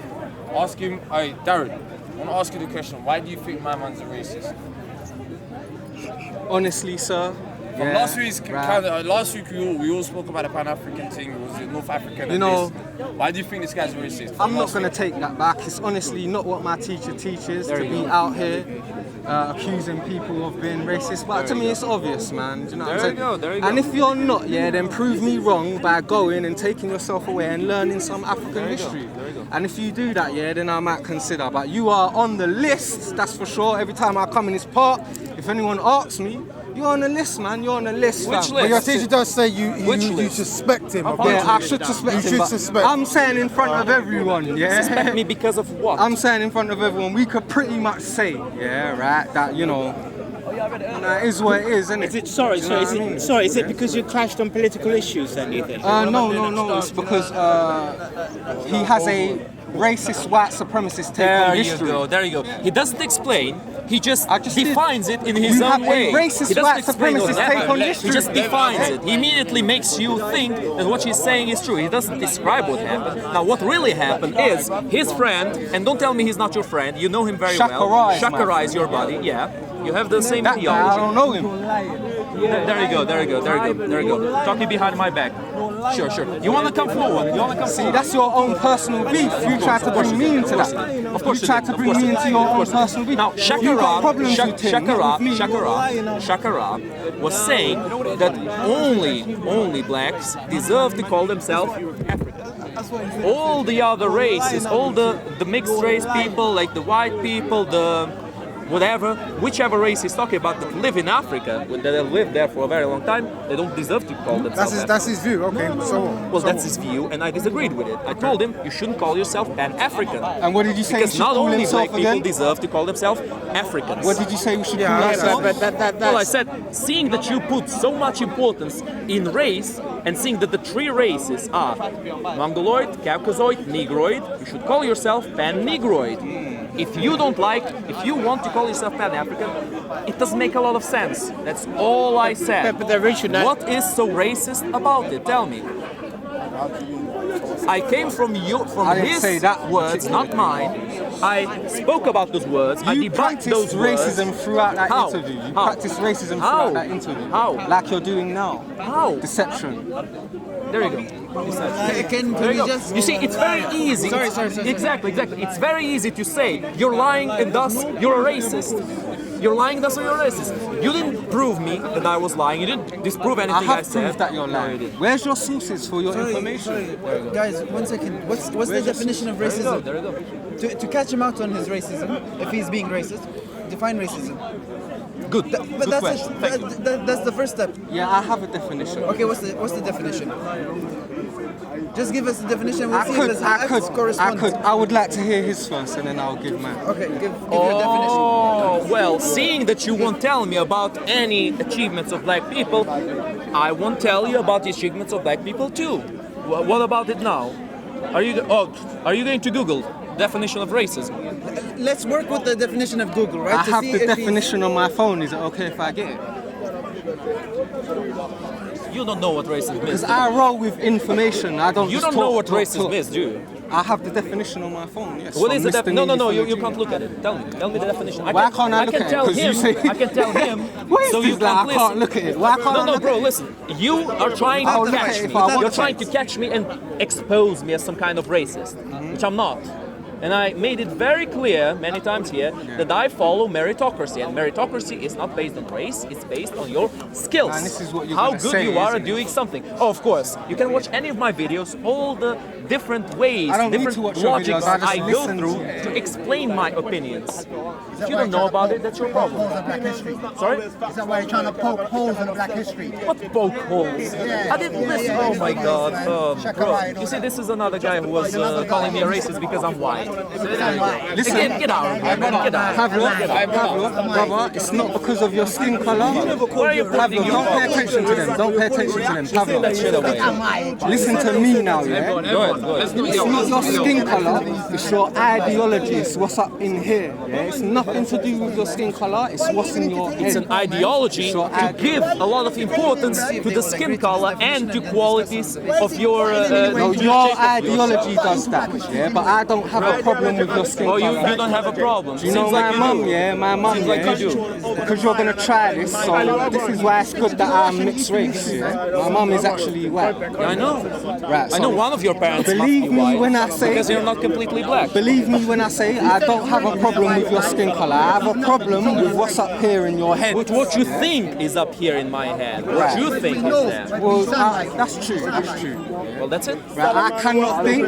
Ask him, hey, Daryl, I want to ask you the question. Why do you think my man's a racist? Honestly, sir. From last week we all spoke about the Pan-African thing. It was North African. You know, why do you think this guy's racist? I'm not going to take that back. It's honestly not what my teacher teaches to be out here accusing people of being racist. But to me, it's obvious, man. Do you know what I'm saying? There you go. And if you're not, yeah, then prove me wrong by going and taking yourself away and learning some African history. And if you do that, yeah, then I might consider. But you are on the list, that's for sure. Every time I come in this park, if anyone asks me, you're on the list, man. You're on the list, Which fam. list? But your teacher does say you list? suspect him. Yeah, I should suspect him. should but suspect. I'm saying in front of everyone, yeah. Suspect me because of what? I'm saying in front of everyone, we could pretty much say, yeah, right, that, you know, it is what it is, isn't it? Is it sorry? Do you know what I mean? Is it because you clashed on political issues then? You think? No. It's because he has a racist white supremacist take on history. There you go. He doesn't explain. He just I just defines it in his We own have a way. racist He doesn't white explain what supremacist happened. take on history. He just defines it. He immediately makes you think that what he's saying is true. He doesn't describe what happened. Now, what really happened is his friend, and don't tell me he's not your friend. You know him very well. Shakara is your buddy. Yeah. You have the same That guy, theology. I don't know him. There you go. Talking behind my back. Sure. You want to come forward? See, that's your own personal beef. You tried to bring me into that. Of course you tried to bring me into your own personal beef. Now, You got problems with him, not with me. Shakara was saying that only blacks deserve to call themselves African. All the other races, all the mixed race people, like the white people, the whatever, whichever race he's talking about that live in Africa, that have lived there for a very long time, they don't deserve to call themselves That's his view. Okay, so what? Well, that's his view, and I disagreed with it. I told him you shouldn't call yourself Pan-African. And what did you say? Because he should not call only himself black people again? deserve to call themselves Africans. What did you say we should call ourselves? Well, I said, seeing that you put so much importance in race, and seeing that the three races are Mongoloid, Caucasoid, Negroid, you should call yourself Pan-Negroid. If you want to call yourself Pan-African, it doesn't make a lot of sense. That's all I said. But the original. What is so racist about it? Tell me. I came from his say that words, not mine. I spoke about those words. I You debunked practiced those racism words. throughout that How? interview. You How? practiced racism How? throughout that interview. How? Like you're doing now. How? Deception. There you go. Can There you we go. just? You see, it's very easy. Sorry. Exactly. It's very easy to say you're lying and thus you're a racist. You're lying, thus you're a racist. You didn't prove me that I was lying. You didn't disprove I anything I have said. proved that you're lying. Where's your sources for your information? Guys, 1 second. What's the definition of racism? There you go. To catch him out on his racism, if he's being racist, define racism. Good. But Good that's question. that's the first step. Yeah, I have a definition. Okay, what's the definition? Just give us the definition. We'll see if it's I would like to hear his first, and then I'll give mine. Okay, give your definition. Oh, well, seeing that you won't tell me about any achievements of black people, I won't tell you about the achievements of black people too. What about it now? Are you going to Google definition of racism? Let's work with the definition of Google, right? I have the definition on my phone. Is it okay if I get it? You don't know what racism is. Because I roll with information. I don't. You just don't talk, know what talk, racism talk. is, do you? I have the definition on my phone. Yes. What is the Mr. definition? No, Neely you from can't look at it. Tell me the definition. Why can't I look at it? Tell 'Cause you him. say- I can tell him. What is so this you like, can't I can't listen. look at it. Why can't I No, look bro, at it? listen. You are trying I'll to look at catch it me. if I want You're to. trying to catch me and expose me as some kind of racist, which I'm not. And I made it very clear many times here that I follow meritocracy, and meritocracy is not based on race; it's based on your skills. And this is what you're how gonna good say, you are isn't at it? doing something. Oh, of course, you can watch any of my videos, all the different ways, I don't need different to watch your logics videos, I just I go listen through to it. to explain my opinions. If you don't know about it, that's your problem. Black history. Sorry? Is that why you're trying to poke holes in black history? What poke holes? I didn't listen. Oh my God, bro! You see, this is another guy who was calling me a racist because I'm white. Listen, Get out of here, man. Get out. Pavlov, brother, it's not because of your skin color. Why are you Pavlov, don't pay attention to them. Don't pay attention to them. Pavlov, listen to me now, yeah? Go ahead. It's not your skin color, it's your ideology, it's what's up in here, yeah? It's nothing to do with your skin color, it's what's in your head. It's an ideology to give a lot of importance to the skin color and to qualities of your. No, your ideology does that, yeah? But I don't have a problem with your skin Oh, color. you don't have a problem. Do you know Seems my like you mum, do. yeah? My mum, Seems like yeah? you do. Because you're gonna try this, so this is why it's good that I'm mixed race, yeah? My mum is actually white. Yeah, I know. Right, I know so one of your parents must believe be me white when I say- because you're not completely black. believe me when I say I don't have a problem with your skin color. I have a problem with what's up here in your head. With what you think is up here in my head. What Right. you think is there. Well, that's true. That's true. Well, that's it. Right, I cannot think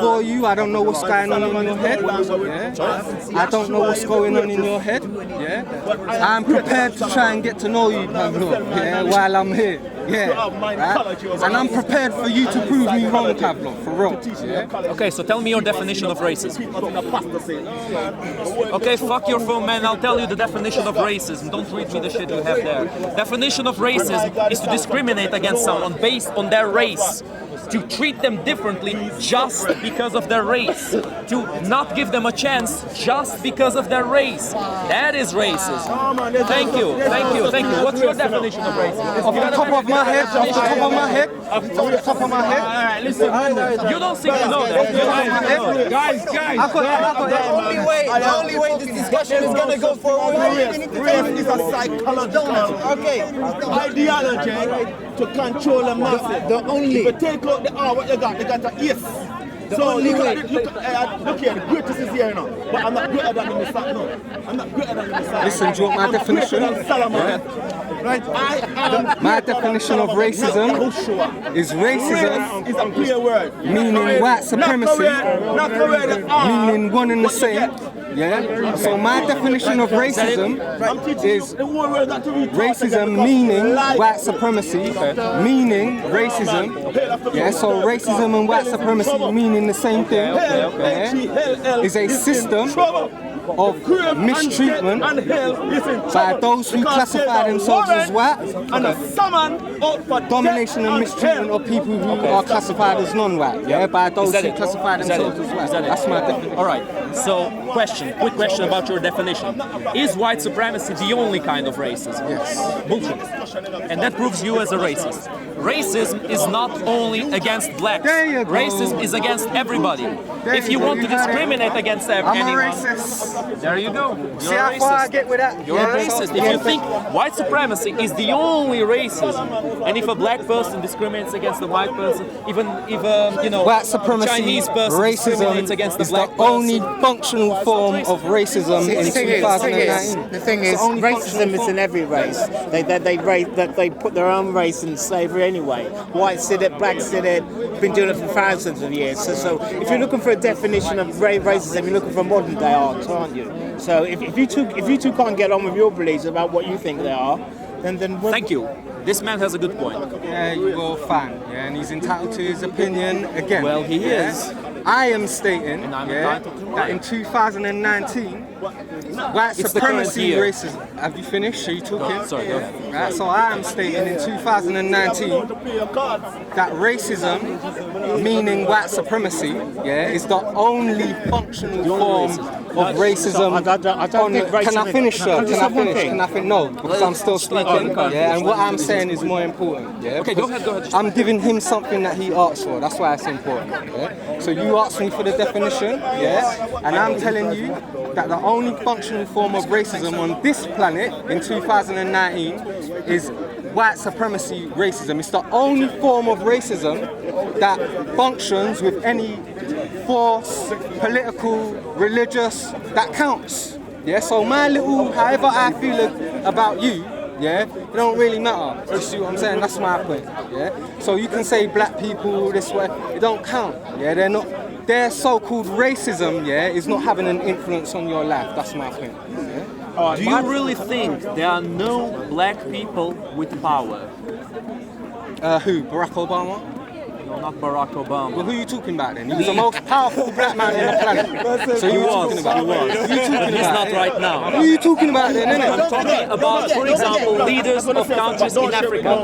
for you. I don't know what's going on in your head. Yeah? I don't know what's going on in your head. Yeah? I'm prepared to try and get to know you, Pavlov, yeah, while I'm here. Yeah, right? And I'm prepared for you to prove me wrong, Pavlov, for real. Yeah? Okay, so tell me your definition of racism. Okay, fuck your phone, man. I'll tell you the definition of racism. Don't read me the shit you have there. Definition of racism is to discriminate against someone based on their race. To treat them differently just because of their race. To not give them a chance just because of their race. That is racism. Thank you. What's your definition of racism? Off the top of my head, off the top of my head, off the top of my head. Alright, listen. You don't seem to know that. Guys, The only way this discussion is gonna go forward. Race is a psychological ideology to control the masses. The only. If you take out the R, what you got? You got a yes. So only look, way. look here, the greatest is here now. But I'm not greater than the Messiah. No, I'm not greater than the Messiah. Listen, do you want my I'm definition? greater than Solomon. Right? I am My definition of racism is racism race is a clear word. meaning white supremacy, Not correct the R. meaning one and the same. Yeah. So my definition of racism is the whole world got to read racism meaning white supremacy, meaning racism. Yeah. So racism and white supremacy meaning the same thing. Yeah, is a system of mistreatment by those who classify themselves as white, domination and mistreatment of people who are classified as non-white, yeah, by those who classify themselves as white. That's my definition. All right. So, quick question about your definition. Is white supremacy the only kind of racism? Yes. Bullshit. And that proves you as a racist. Racism is not only against blacks. There you go. Racism is against everybody. If you want to discriminate against I'm anyone, a racist. there you go. See You're a how far I racist. get with that? You're a racist. If you think white supremacy is the only racism, and if a black person discriminates against a white person, even if White supremacy, Chinese person racism discriminates against the is black the only person, functional form of racism in 2019. The thing is, racism is in every race. They put their own race in slavery anyway. Whites did it, blacks did it. Been doing it for thousands of years. So if you're looking for a definition of racism, you're looking for modern day art, aren't you? So if you two can't get on with your beliefs about what you think they are, then Thank you. This man has a good point. Yeah, you're a fan, yeah, and he's entitled to his opinion again. Well, he is. I am stating that in 2019, white supremacy racism. Have you finished? Are you talking? Sorry, go ahead. Right, so I am stating in 2019 that racism, meaning white supremacy, is the only functional form of racism. I don't think racism. Can I finish, sir? Can I finish? Can Can I finish? No, because I'm still speaking. Yeah, and what I'm saying is more important. Yeah. Okay, go ahead. I'm giving him something that he asked for. That's why it's important. Yeah? So you asked me for the definition, and I'm telling you that the only functional form of racism on this planet in 2019 is white supremacy racism. It's the only form of racism that functions with any force, political, religious, that counts. Yeah. So my little, however I feel about you, it don't really matter. You see what I'm saying? That's my point. Yeah. So you can say black people this way, it don't count. Yeah. They're not. Their so-called racism, is not having an influence on your life. That's my point. Yeah? Do you really think there are no black people with power? Who? Barack Obama? No, not Barack Obama. Well, who are you talking about then? He was the most powerful black man on the planet. So you talking about? He was. Who you talking He's about? not right now. Who are you talking about then, innit? I'm talking about, for example, leaders of countries in Africa.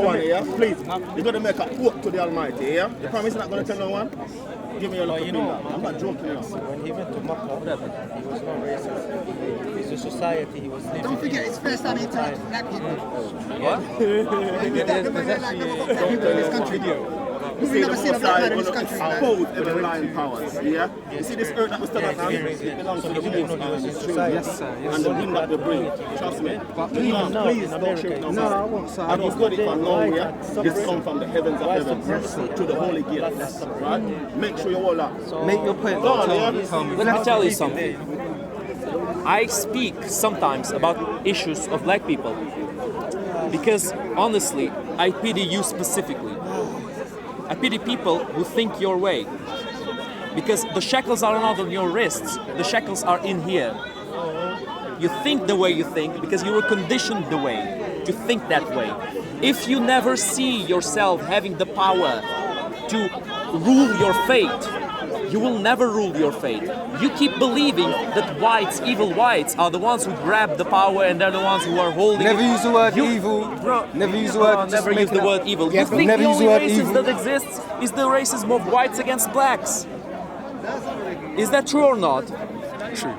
Please, you're going to make a quote to the Almighty, yeah? You promise you're not going to tell no one? Give me your look. I'm not joking. When he went to Maku, he was not racist. It's a society he was living. Don't forget, it's first time he interacted with black people. What? In this country. We've never seen a black man in this country. Opposed to the lying powers, yeah? You see this earth that we stand on now? It belongs to the people. Yes, sir. And the wind that they bring. Trust me. Please don't shake no I won't, sir. I don't got it from nowhere. This come from the heavens of heaven to the holy gates. Right? Make sure you all up. Make your point. Let me tell you something. I speak sometimes about issues of black people because honestly, I pity you specifically. I pity people who think your way. Because the shackles are not on your wrists, the shackles are in here. You think the way you think because you were conditioned the way to think that way. If you never see yourself having the power to rule your fate, you will never rule your fate. You keep believing that whites, evil whites, are the ones who grab the power and they're the ones who are holding Never it. use the word evil. Bro, Never use the word. never use the word evil. Yeah, You think never the use only the word racism evil. that exists is the racism of whites against blacks? Is that true or not? True.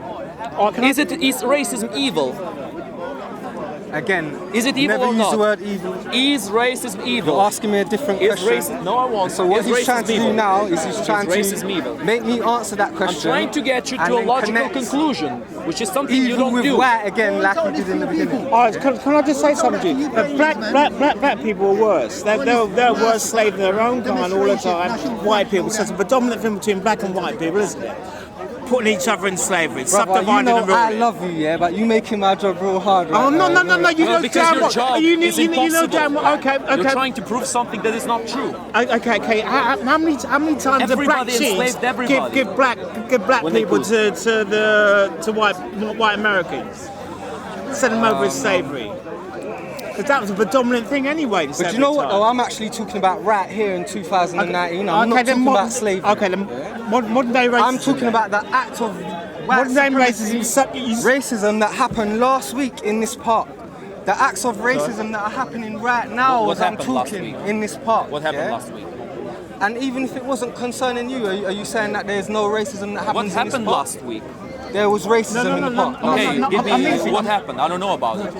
Is racism evil? Again, Is it evil never or use not? the word evil. Is racism evil? You're asking me a different Is question. racism? No, I won't. So what Is he's trying to racism do evil? now is he's trying racism to evil? make me answer that I'm question. trying to get you and to a then logical connect conclusion, which is something you evil don't with do. white again, like you did in the beginning. Can I just say something to you? Black people are worse. They're worse slaves in their own kind all the time. White people. So it's a predominant thing between black and white people, isn't it? Putting each other in slavery, Brother, you subdividing know and ruling. I love you, yeah, but you making my job real hard. Right Oh no! You know because damn your well. job You is know impossible. damn well. Okay. You're trying to prove something that is not true. Okay. How many times have black Everybody chiefs enslaved everybody. give black When they people could. to white Americans? Send them over as slavery. Because that was a predominant thing anyway. But you know what though, I'm actually talking about right here in 2019. I'm not talking about slavery. Okay, then modern day racism. I'm talking about the act of modern day racism. Racism that happened last week in this park. The acts of racism that are happening right now What as I'm happened last talking week? in this park. What happened yeah? last week? And even if it wasn't concerning you, are you saying that there's no racism that What happens in this happened park? last week? There was racism in the park. Okay, give me what happened. I don't know about it.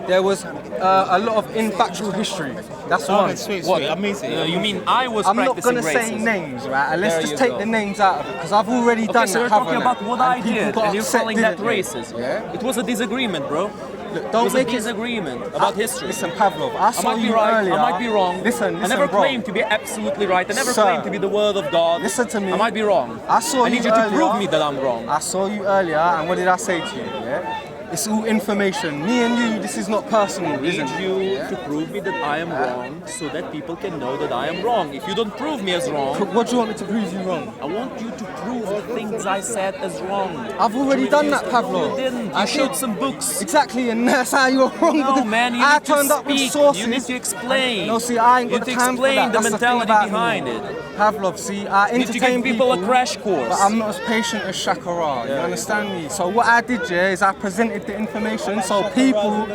There was a lot of infactual history. That's one. Sweet. What? Amazing. You mean I was I'm not practicing going to say racism? names, right? And There let's you just take go. the names out of it, because I've already done Okay, so that. you're talking haven't about what I And people did, got and you're upset, calling that didn't they? racist. Yeah. It was a disagreement, bro. Look, don't It's a make it disagreement about history. Listen, Pavlov, I saw might be you right, earlier. I might be wrong. Listen, I never bro. claimed to be absolutely right. I never Sir, claimed to be the word of God. Listen to me. I might be wrong. I saw I need you earlier. to prove me that I'm wrong. I saw you earlier, and what did I say to you? Yeah, it's all information. Me and you, this is not personal. I need isn't it? you to prove me that I am wrong, so that people can know that I am wrong. If you don't prove me as wrong, What do you want me to prove you wrong? I want you to prove the things I said as wrong. I've already done that, Pavlov. You didn't. I You showed did. some books. Exactly, and that's how you're wrong. No, man, you I need to turned up with speak. sources. You need to explain. No, see, I ain't You got need the to time for explain that. the That's mentality thing about behind me. it. Pavlov, see, I You need to entertain give people a crash course. But I'm not as patient as Shakara, you understand me? So what I did, yeah, is I presented the information so people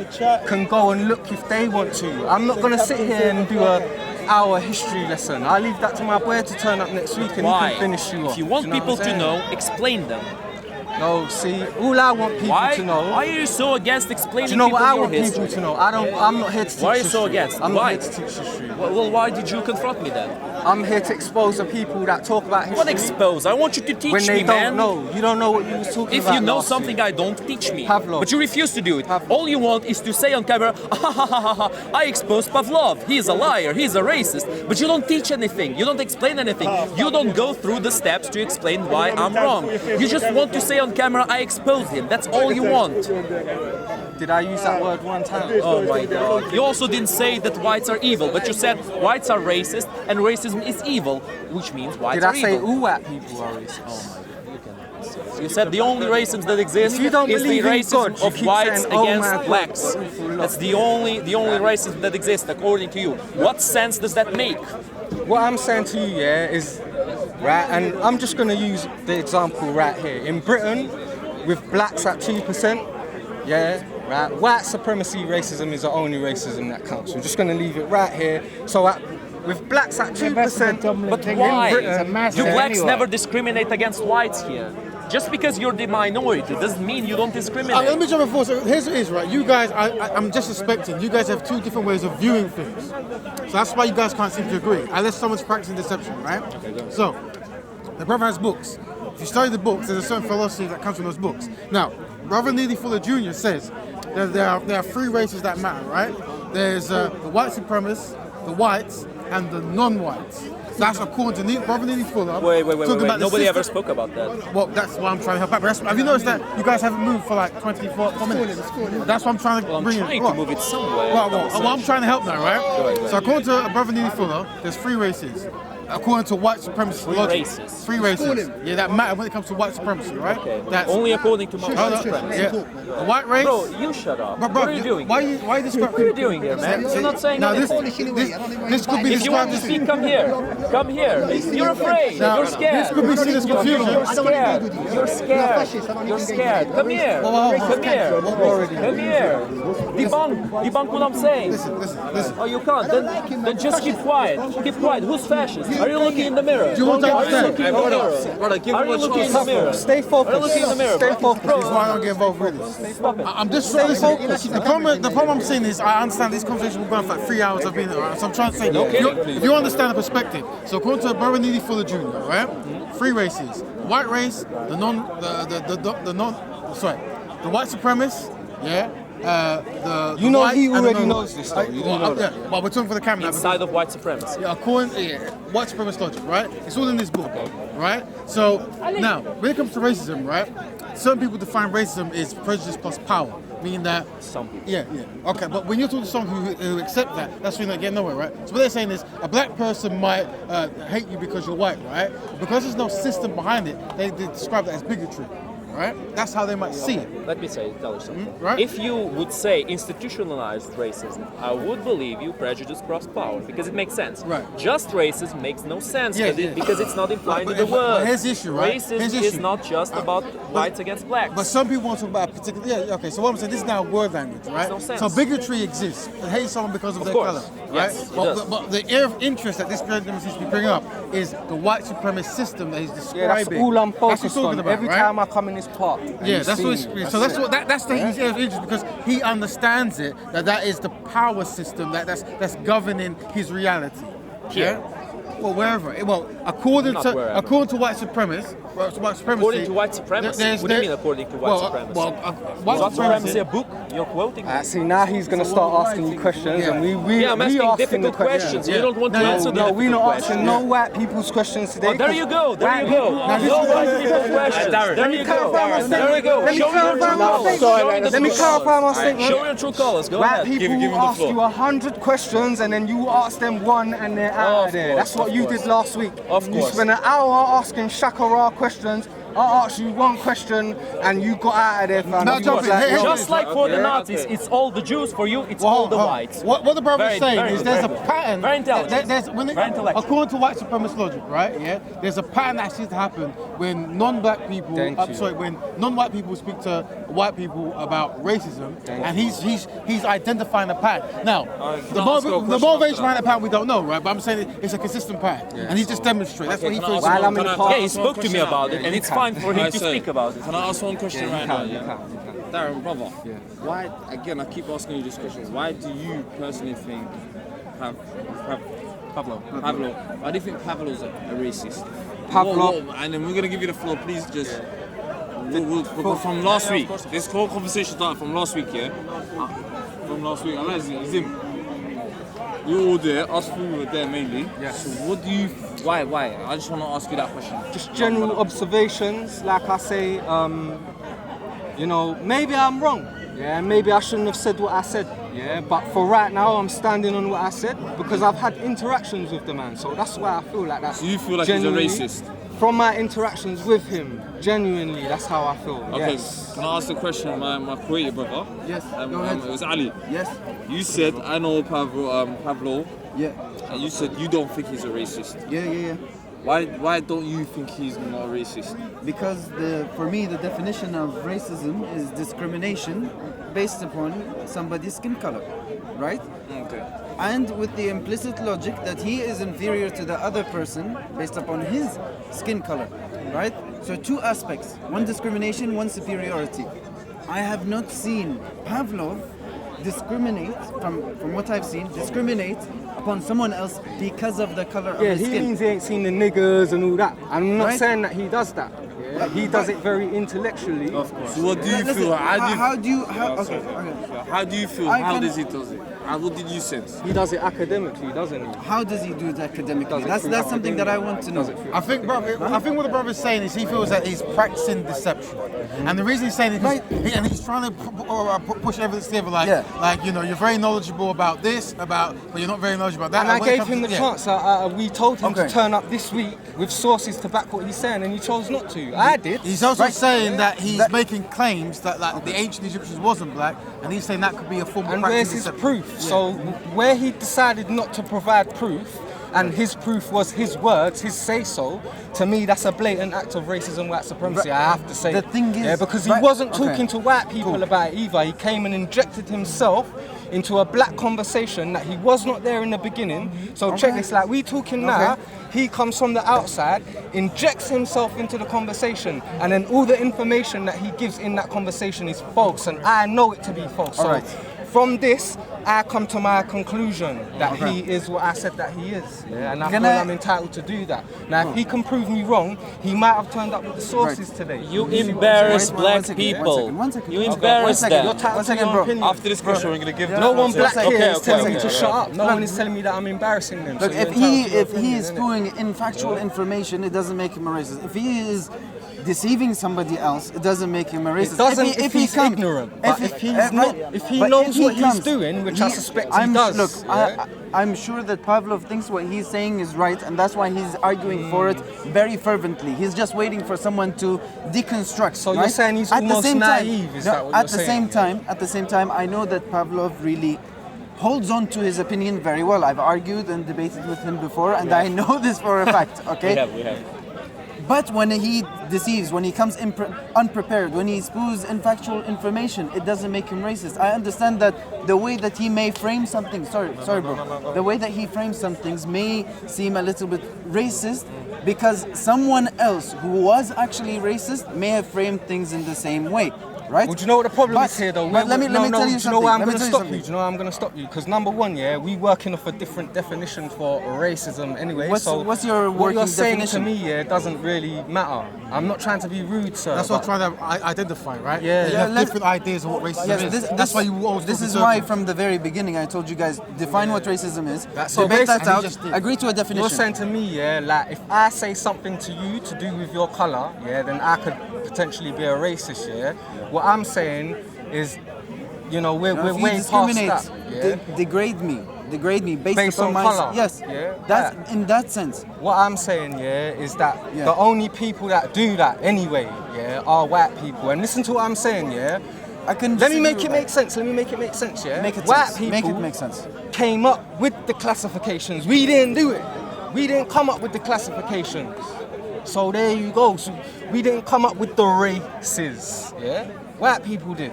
can go and look if they want to. I'm not gonna sit here and do a hour history lesson. I leave that to my boy to turn up next week and Why? he can finish you off. If you want Do know people what I'm to saying? know, explain them. No, see, all I want people Why? to know. Why are you so against explaining Do you know people what I your want history? people to know? I'm not here to teach Why are you history. so against? I'm Why? not here to teach history. Well, why did you confront me then? I'm here to expose the people that talk about history. What expose? I want you to teach when they me, don't man. know. You don't know what you was talking If about. you know last something week. I don't, teach me. Pavlov. But you refuse to do it. Pavlov. All you want is to say on camera, I exposed Pavlov. He's a liar. He's a racist. But you don't teach anything. You don't explain anything. You don't go through the steps to explain why I'm wrong. You just want to say on camera, I exposed him. That's all you want. Did I use that word one time? Oh my God. You also didn't say that whites are evil, but you said whites are racist and racism is evil, which means whites Did are I say evil. all white people are racist? Oh my God, you cannot. You said the only racism that exists If you don't is the believe in racism God, you of keep whites saying, "Oh against my God, blacks. That's the only racism that exists according to you. What sense does that make? What I'm saying to you, yeah, is right, and I'm just gonna use the example right here. In Britain, with blacks at 2%, yeah, right, white supremacy racism is the only racism that counts. I'm just gonna leave it right here. So with blacks at 2%, But why? Britain, Do blacks never discriminate against whites here? Just because you're the minority doesn't mean you don't discriminate. Let me jump in forward. So here's what it is, right? You guys, I'm just suspecting, you guys have two different ways of viewing things. So that's why you guys can't seem to agree, unless someone's practicing deception, right? Okay, go. So, the brother has books. If you study the books, there's a certain philosophy that comes from those books. Now, Brother Neely Fuller Jr. says that there are three races that matter, right? There's the white supremacists, the whites, and the non-whites. That's according to Brother Neely Fuller. Wait. Nobody ever system. spoke about that. Well, that's why I'm trying to help out. But have you noticed that you guys haven't moved for like 24 minutes? That's why I'm trying to bring I'm it. trying to move it somewhere. Well, I'm trying to help now, right? Go ahead. So according to Brother Neely Fuller, there's three races. According to white supremacy logic. races. Three races. Yeah, that matter when it comes to white supremacy, right? Okay. That's Only according to my Yeah. The white race. Bro, you shut up. Bro, What are you doing? Why are you describing? What are you doing here, man? You're not saying Now this anything. this could be If you want described to as speak, come here. Come here. You're afraid. Now, You're scared. this could be seen as confusion. You're scared. You're scared. You're scared. Come here. Come here. Come here. Debunk what I'm saying. Listen. Oh, you can't. Then just keep quiet. Keep quiet. Who's fascist? Are you looking in the mirror? Do you want to Are you understand? looking in the mirror? Brother, give Are him you a looking in chance. the mirror? Stay focused. Are you looking in the mirror? Stay focused. This is why I don't get involved really. Stop it. I'm just listen, the problem I'm saying is I understand this conversation will go on for like 3 hours. I've been there, right? So I'm trying to say, if you understand the perspective. So according to Brother Neely Fuller Jr., right? Three races: white race, the white supremacists, yeah. You know white he and the already non- knows this though. You know that. Yeah, but we're talking for the camera. now Inside of white supremacy. yeah, white supremacist logic, right? It's all in this book, right? So now, when it comes to racism, right? Certain people define racism as prejudice plus power, meaning that Some people. yeah. Okay, but when you're talking to someone who accept that, that's when they get nowhere, right? So what they're saying is a black person might hate you because you're white, right? But because there's no system behind it, they describe that as bigotry, right? That's how they might see it. Let me tell you something. Right? If you would say institutionalized racism, I would believe you prejudice cross power because it makes sense. Right. Just racism makes no sense Yeah, because it's not implied in But the word. here's the issue, right? Racism Here's the is issue. not just about whites against blacks. But some people want to talk about a particular. Yeah, okay. So what I'm saying, this is now word language, right? no sense. So bigotry exists. And hate someone because of their course. color, right? Yes, it but, does. but the area of interest that this president seems to be bringing up is the white supremacist system that he's describing. Yeah, that's all I'm That's what he's focused talking on. about, Every right? time I come in this park. Yeah, that's what. So that's the his area of interest because he understands it that is the power system that's governing his reality. Here. Yeah? Well, wherever. Well, according Not to wherever. according to white supremacists, white supremacy. According to white supremacy? What do you mean according to white supremacy? White supremacy a book? You're quoting? See, now he's going to start asking you questions, and I'm asking difficult questions. You don't want to answer the we're not asking no white people's questions today. Oh, there you go. No white people's questions. There you go. There you go. Let me clarify my statement. Show your true colors. Go White ahead. people will ask you 100 questions, and then you ask them one, and they're out of there. That's what you did last week. Of You course. spent an hour asking Shakara questions. I asked you one question and you got out of there, fam. No, Just like for the Nazis, it's all the Jews. For you, it's all the whites. What the brother's saying is there's a pattern. Very intelligent. According to white supremacist logic, right? Yeah, there's a pattern that seems to happen when non-black people, when non-white people speak to white people about racism, and he's identifying a pattern. Now, the motivation behind the pattern we don't know, right? But I'm saying it's a consistent pattern, and he's just demonstrating. That's what he feels. Yeah, he spoke to me about it, and it's fine for him to speak about it. Can I ask one question right now? You can. Darren, brother, why, again, I keep asking you this question, why do you personally think Pavlov, why do you think Pavlov's a racist? Pavlov. And then we're going to give you the floor, please just, from last week, this whole conversation started from last week, yeah? From last week, it's him. You were all there, us three were there mainly. So what do you, why? I just want to ask you that question. Just general observations, like I say, you know, maybe I'm wrong. Yeah, maybe I shouldn't have said what I said. Yeah, but for right now, I'm standing on what I said because I've had interactions with the man. So that's why I feel like that. So you feel like he's a racist? From my interactions with him, genuinely, that's how I feel. Okay, yes. Can I ask the question, my creative brother? Yes, go ahead. It was Ali. Yes. You said, I know Pavlov. Yeah. And you said you don't think he's a racist. Yeah. Why don't you think he's not a racist? Because for me, the definition of racism is discrimination based upon somebody's skin color, right? Okay. And with the implicit logic that he is inferior to the other person based upon his skin color, right? So two aspects, one discrimination, one superiority. I have not seen Pavlov discriminate, from what I've seen, discriminate upon someone else because of the color of his skin. Yeah, he means he ain't seen the niggers and all that. I'm not saying that he does that. Yeah? He does it very intellectually. Of course. So what do you feel? How do you feel? How does he do it? What did you sense? He does it academically, doesn't he? How does he do it academically? That's something that I want to know. I think what the brother's saying is he feels that he's practicing deception, and the reason he's saying it is he's trying to push evidence together, like you know, you're very knowledgeable about this, but you're not very knowledgeable about that. And I gave him the chance. We told him to turn up this week with sources to back what he's saying, and he chose not to. I did. He's also saying that he's making claims that the ancient Egyptians wasn't black, and he's saying that could be a form of and practicing where's his deception. proof? So where he decided not to provide proof, and his proof was his words, his say-so, to me that's a blatant act of racism, white supremacy, I have to say. The thing is... because he wasn't talking to white people about it either. He came and injected himself into a black conversation that he was not there in the beginning. So check this, like we talking now, he comes from the outside, injects himself into the conversation, and then all the information that he gives in that conversation is false, and I know it to be false. So from this, I come to my conclusion that he is what I said that he is. Yeah? And I feel I'm entitled to do that. Now, if he can prove me wrong, he might have turned up with the sources today. You embarrass black people. You embarrass them. One second, bro. After this question, we're going to give No one black here is telling me to shut up. No one is telling me that I'm embarrassing them. Look, if he is spewing infactual information, it doesn't make him a racist. If he is deceiving somebody else, it doesn't make him a racist. It doesn't if he's ignorant. But if he's not, if he knows what he's doing, which I suspect he does. Look, I'm sure that Pavlov thinks what he's saying is right, and that's why he's arguing for it very fervently. He's just waiting for someone to deconstruct. So you're saying he's almost naive? Is that what you're saying? At the same time, I know that Pavlov really holds on to his opinion very well. I've argued and debated with him before, and I know this for a fact. Okay. We have. But when he deceives, when he comes unprepared, when he spews infactual information, it doesn't make him racist. I understand that the way that he may frame something, the way that he frames some things may seem a little bit racist because someone else who was actually racist may have framed things in the same way. right? Well, do you know what the problem is here, though? But let me tell you Do you know why I'm something. going to stop you? Do you know why I'm going to stop you? Because number one, yeah, we working off a different definition for racism anyway. What's your what working you're saying definition? to me, yeah, doesn't really matter. I'm not trying to be rude, sir. That's what I'm trying to identify, right? Yeah. You have different ideas of what racism is. That's why you always This talk is in why circles. from the very beginning I told you guys define what racism is. So Debate that basically- out. He just did. Agree to a definition. You're saying to me, yeah, like if I say something to you to do with your colour, yeah, then I could potentially be a racist, yeah. What I'm saying is, you know, we're Now, if you way past discriminate, that. Yeah? degrade me based on upon my colour. yes. Yeah, That's right. in that sense. What I'm saying, yeah, is that Yeah. the only people that do that anyway, yeah, are white people. And listen to what I'm saying, yeah. I can Let me disagree make with it that. make sense. Let me make it make sense, yeah. Make it white sense. people Make it make sense. came up with the classifications. We didn't do it. We didn't come up with the classifications. So there you go. So we didn't come up with the races, yeah. White people did.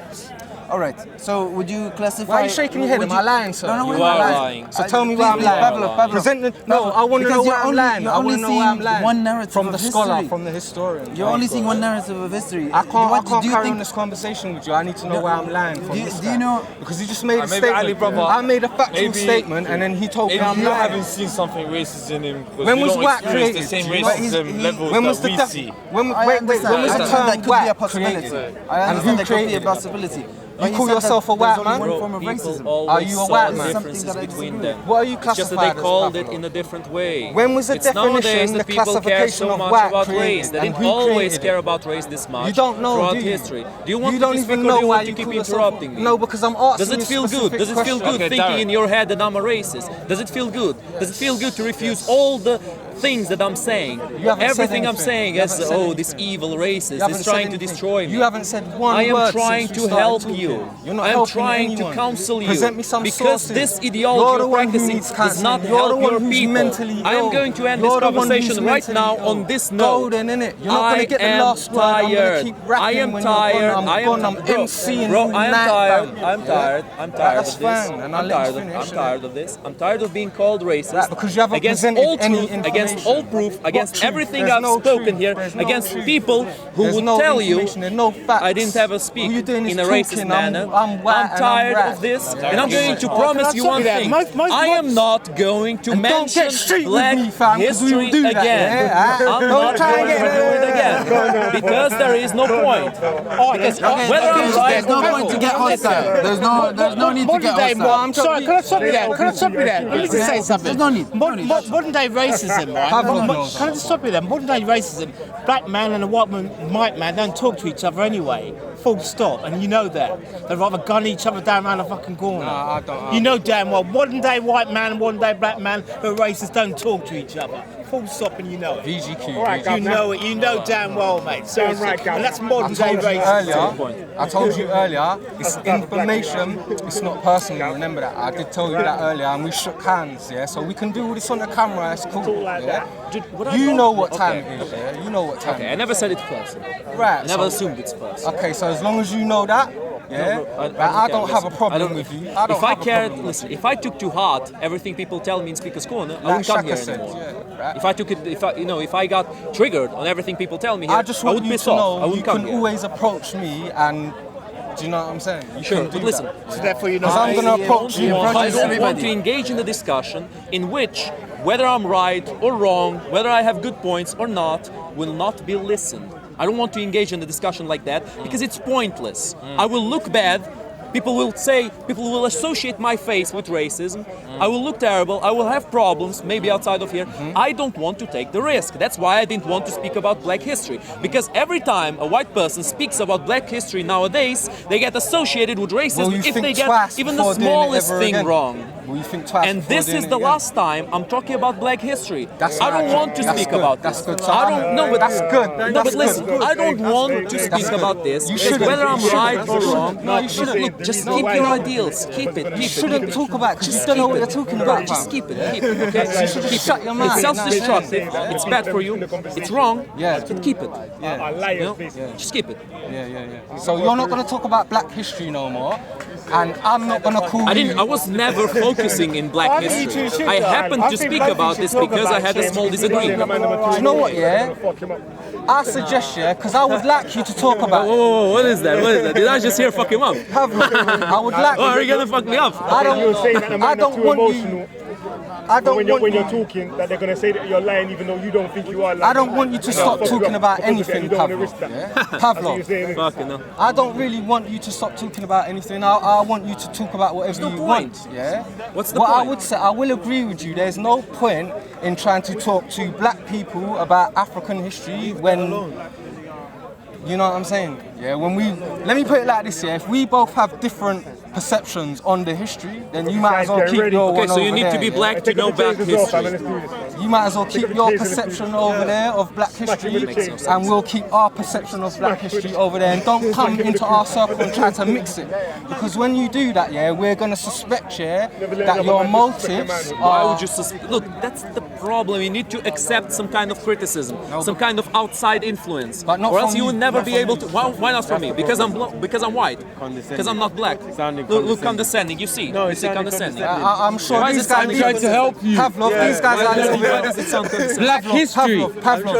All right. So would you classify? Why are you shaking your head? would Am I lying, sir? No, You we're are not lying. So tell me Please, why I'm please, lying. Pavlov. Present the, no, I want to Because know you're why I'm only- lying. you're I want only to know why I'm seeing lying. one narrative from of the scholar, history. from the historian. You're only seeing one narrative of history. I can't What do you carry think? on this conversation with you. I need to know why I'm lying. From Do this you guy. know? Because he just made a Maybe statement. Ali, brother, I made a factual maybe- statement, and then he told me Maybe I'm you lying. haven't seen something racist in him because When we was don't white experience created? the same Do you know- racism levels When was that the we def- see. when I wait, understand. when was I the understand term that could be a white possibility. created? I And understand who that could be a created it? possibility. You But call said yourself that a white there's only man? one form of People racism. always Are you a saw white the man? differences Something that I between disagree them. What are you It's just that classified they as, called it Pavlov? in a different way. When was the It's nowadays definition, that the people care classification so of much white about created? race. They And didn't who always created care it? about race this much You don't know, throughout do you? history. Do you want You me don't to speak even or do know you why want to you keep call yourself- interrupting me? No, because I'm asking Does it you feel good? specific Does it feel questions. good Okay, thinking Daryl. in your head that I'm a racist? Does it feel good? Does it feel good to refuse all the things that I'm saying? You haven't said Everything I'm anything. saying You is, haven't said oh, this anything. evil You racist haven't is said trying to anything. destroy me. You haven't said one I am word trying since we to started help talking. you. You're not I am helping trying anyone. to counsel you. Present me some because sources. this You're ideology the you're one who practicing needs does counseling. not You're the help one your who's people. mentally I am ill. going to end You're this the one who's conversation right mentally now ill. on this Go note. then, innit? You're not gonna get the last word. I'm gonna keep rapping I am when tired. you're gone. I I'm am gone. I'm bro, MCing bro, all I am night, tired. fam. I'm tired. Yeah? I'm tired That's of this. fine, and I'll I'm let you tired of. finish, I'm innit? tired of this. I'm tired of being called racist. Right, because you haven't against presented all any truth, against information. all proof, against truth? everything There's I've no spoken truth. here, There's no against truth. people who There's would no tell you information, there's no facts. I didn't have a speak All you're doing in is a racist talking. manner. I'm white and tired I'm of this, and I'm Okay. going to Oh, promise can I you stop one you there? thing. Most- I am not going to And don't mention get street black with me, fam, 'cause we will history do that, again. yeah? I'm Don't not try going and to get- do it again because there is no point. Because whether I'm right There's no point to get hostile. There's no need to get Modern day, hostile. sorry, can I stop you there? Can I stop you there? Let me just say something. There's no need. Modern day racism, right? Pavlov knows Can I just stop you there? Modern day racism, black man and a white man don't talk to each other anyway. Full stop. And you know that. They'd rather gun each other down around the fucking corner. No, I don't. You know damn well, modern day white man and modern day black man who are racist don't talk to each other. Full stop, and you know it. VGQ. You know it. You know damn well, mate. Seriously. And that's modern day racism. I told you earlier, it's information, it's not personal, remember that. I did tell you that earlier, and we shook hands, yeah? So we can do all this on the camera, it's cool, yeah? You know what time it is, yeah? You know what time Okay, it I is. never said it's personal. Right, I never so- assumed it's personal. Okay, so as long as you know that, yeah? I don't have a problem with you. I don't If I have a cared, problem with listen, if I took to heart everything people tell me in Speaker's Corner, I wouldn't come Shaka here said, anymore. yeah, right. If I took it, if I got triggered on everything people tell me here, I just I want would you piss to off. I know you wouldn't come can here. always approach me and, do you know what I'm saying? You Sure, can do but listen. that. So therefore, you know. Because I'm going to approach you. I don't want to engage in the discussion in which whether I'm right or wrong, whether I have good points or not, will not be listened. I don't want to engage in the discussion like that because it's pointless. I will look bad. People will associate my face with racism. I will look terrible. I will have problems, maybe outside of here. I don't want to take the risk. That's why I didn't want to speak about black history. Because every time a white person speaks about black history nowadays, they get associated with racism Well, you if think they get twice even the before doing it smallest ever thing again. wrong. Well, you think twice And before this doing is it the again. last time I'm talking about black history. That's I don't right. want to That's speak good. about That's this. good. So I don't know, but that's good. No, That's but listen, good. I don't want to speak good. about this. You because shouldn't. whether I'm You shouldn't. right or wrong, No, you shouldn't. Look, just keep your ideals. Keep it. You shouldn't talk about it. Just don't know what you're talking about. Just keep it. Keep it. Okay. You should just shut your mouth. It's self-destructive. It's bad for you. It's wrong. Yeah. But keep it. Yeah. You know? Just keep it. Yeah. So you're not going to talk about black history no more. And I'm not gonna call you. I was never focusing in black history. I happened to speak about this because I had a small disagreement. Do you know what, yeah? I suggest, yeah, because I would like you to talk about. Whoa, what is that? What is that? Did I just hear fuck him up? I would like. Oh, are you gonna fuck me up? I don't want you. When you're talking, that they're going to say that you're lying even though you don't think you are lying. I don't want you to stop talking about anything, Pavlov. Pavlov. I don't really want you to stop talking about anything. I want you to talk about whatever you want. Yeah. What's the point? I would say, I will agree with you. There's no point in trying to talk to black people about African history when. You know what I'm saying? Yeah. Let me put it like this. Yeah. If we both have different perceptions on the history, then you might as well keep your one so you need to be black to know black history. You might as well keep your perception over there of black history, and we'll keep our perception of black history over there, and don't come into our circle and try to mix it. Because when you do that, yeah, we're gonna suspect, yeah, that your motives are... Why would you suspect? Look, that's the problem. You need to accept some kind of criticism, some kind of outside influence, but not or else from you will never not be from able to. Why not from me? Because I'm white. Because I'm not black. Look, condescending. You see? No, you see condescending. I'm sure these guys are trying to help you. Pavlov, these guys are a little bit. Why does it sound condescending? Black history. Pavlov.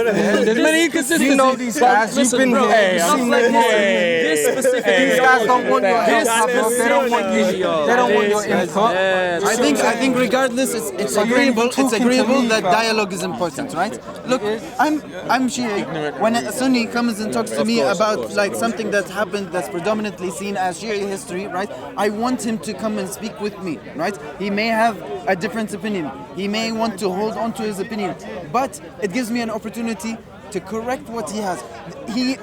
There's many inconsistencies. You know these guys. You've been here. This specific. These guys don't want your help, Pavlov. They don't want you. They don't want your input. I think regardless, it's agreeable. It's agreeable that dialogue is important, right? Look, I'm Shia. When a Sunni comes and talks to me about like something that happened that's predominantly seen as Shia history, right? I want him to come and speak with me, right? He may have a different opinion. He may want to hold on to his opinion, but it gives me an opportunity to correct what he has.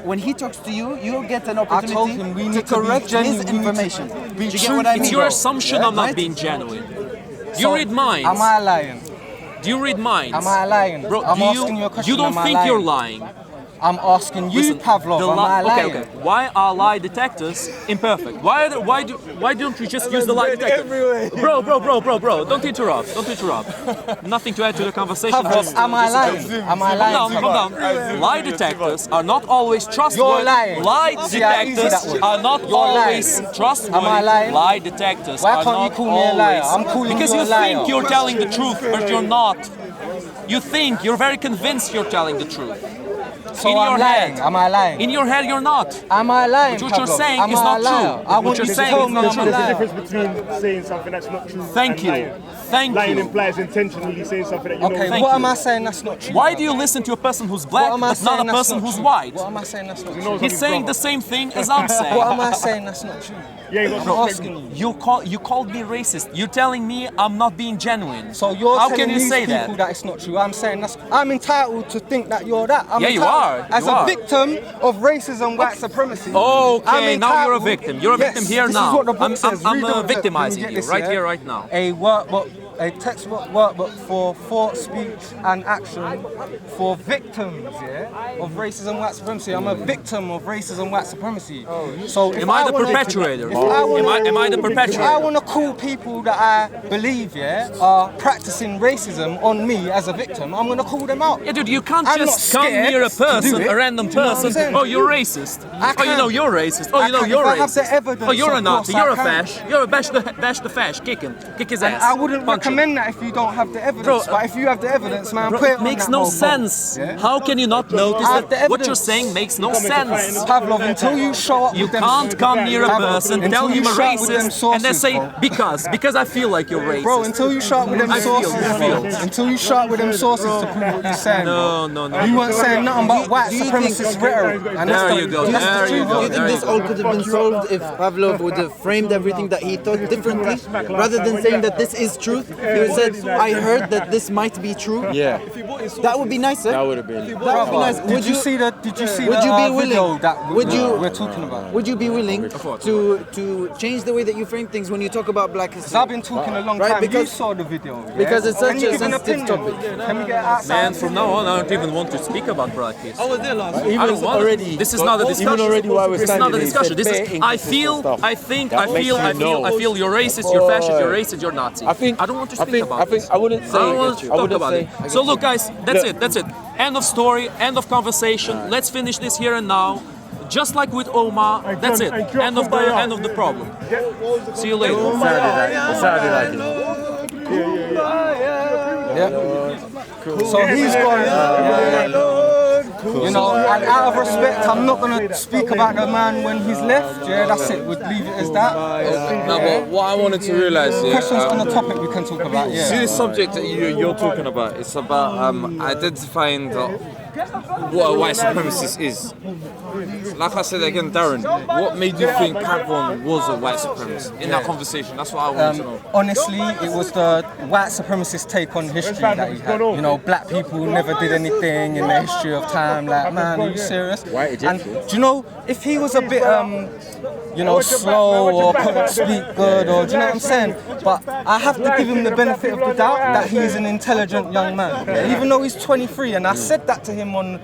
When he talks to you, you'll get an opportunity to correct his information. Do you get what I mean? It's your assumption I'm not being genuine. Do you read minds? Am I lying? Do you read minds? Am I lying? Bro, I'm asking you a question. You don't think you're lying? I'm asking you, Pavlov, am I lying? Okay. Why are lie detectors imperfect? Why don't we just use the lie detector? Bro, don't interrupt. Nothing to add to the conversation. Pavlov, am I lying? Am I lying? Calm down. Lie detectors are not always trustworthy. You're lying. Lie detectors are not always trustworthy. Am I lying? Lie detectors Why are can't not you call me a liar? I'm calling because you a you liar. think you're telling the truth, but you're not. You think you're very convinced you're telling the truth. So I'm lying. Am I lying? In your head, you're not. Am I lying? But what you're saying is not true. I want you to tell me There's I'm a a liar. difference between saying something that's not true. Thank you. Thank lying you. implies intentionally saying something that you know. Okay, what am I saying that's not true? Why do you listen to a person who's black but not a person who's white? What am I saying that's not true? He's saying the same thing as I'm saying. What am I saying that's not true? Yeah, I'm asking you. You called me racist. You're telling me I'm not being genuine. So you're How telling can you these say people that? it's not true. I'm saying I'm entitled to think that you're that. I'm Yeah, you entitled. are. As You a are. victim of racism, white supremacy. Okay, I'm now you're a entitled- victim. You're a victim Yes, here this now. Is what the book says. I'm Read the- victimizing let me you get right this, here, right now. A textbook workbook for thought, speech, and action for victims, of racism, white supremacy. I'm a victim of racism, white supremacy. So Am I the perpetrator? Am I the perpetrator? If I want to call people that I believe, are practicing racism on me as a victim, I'm going to call them out. Yeah, dude, you can't I'm just not come scared near a to do person, it. a random Do you know what I'm person. saying? Oh, you're racist. Oh, you know you're racist. Oh, you know can. you're If I have racist. the evidence, Oh, you're a of Nazi. course You're I a can. fash. You're a bash the fash. Kick him. Kick his And ass. I wouldn't Punch him. recommend that if you don't have the evidence. Bro, but if you have the evidence, man, Bro, put it it on makes that no mofo. sense. How can you not notice I have that the what you're evidence. saying makes no sense? Pavlov, until you show up You with them, can't come near a person, until tell you him a show up with them racist, and then sources, say bro. because I feel like you're racist. Bro, until you show up with them I feel, sources, you bro. feel. Until you show up with them sources to prove what you're saying, bro. No. You weren't saying nothing but white supremacist rhetoric. And There you go. There you Do go. you think this all could have been solved if Pavlov would have framed everything that he thought differently, rather than saying that this is truth? He would have said, "I heard that this might be true." Yeah. That would be nicer. That would have been. That would be nice. Did you see the Would you be willing? video that We're talking about? Would you be willing to change the way that you frame things when you talk about black history? Because I've been talking a long Right, time. because- You saw the video. because it's such Can you a give an sensitive opinion? topic. Can we get outside? Man, from now on, I don't even want to speak about black history. I was there last I don't want already- This is not a discussion. Even already while we're This is not a standing, discussion. he This said is. bare I feel. inconsistent I stuff. think. That I makes feel. you I feel. know. I feel. You're racist. You're fascist. You're racist. You're Nazi. I don't want to speak about this. I wouldn't say. I don't want to I talk wouldn't about say. it. So look, guys, that's it. That's it. End of story. End of conversation. Let's finish this here and now. Just like with Omar, that's it. End of the problem. See you later. So he's gone. You know, and out of respect, I'm not gonna speak about the man when he's left. Yeah, that's it. We'll leave it as that. No, but what I wanted to realise, questions on the topic we can talk about. Yeah. See the subject that you're talking about. It's about identifying what a white supremacist is. Like I said again, Darren, what made you think Pavlov was a white supremacist in that conversation? That's what I wanted to know. Honestly, it was the white supremacist take on history that he had. You know, black people never did anything in the history of time. Like, man, are you serious? And do you know, if he was a bit, you know, slow or couldn't speak good, or do you know what I'm saying? But I have to give him the benefit of the doubt that he's an intelligent young man, even though he's 23. And I said that to him on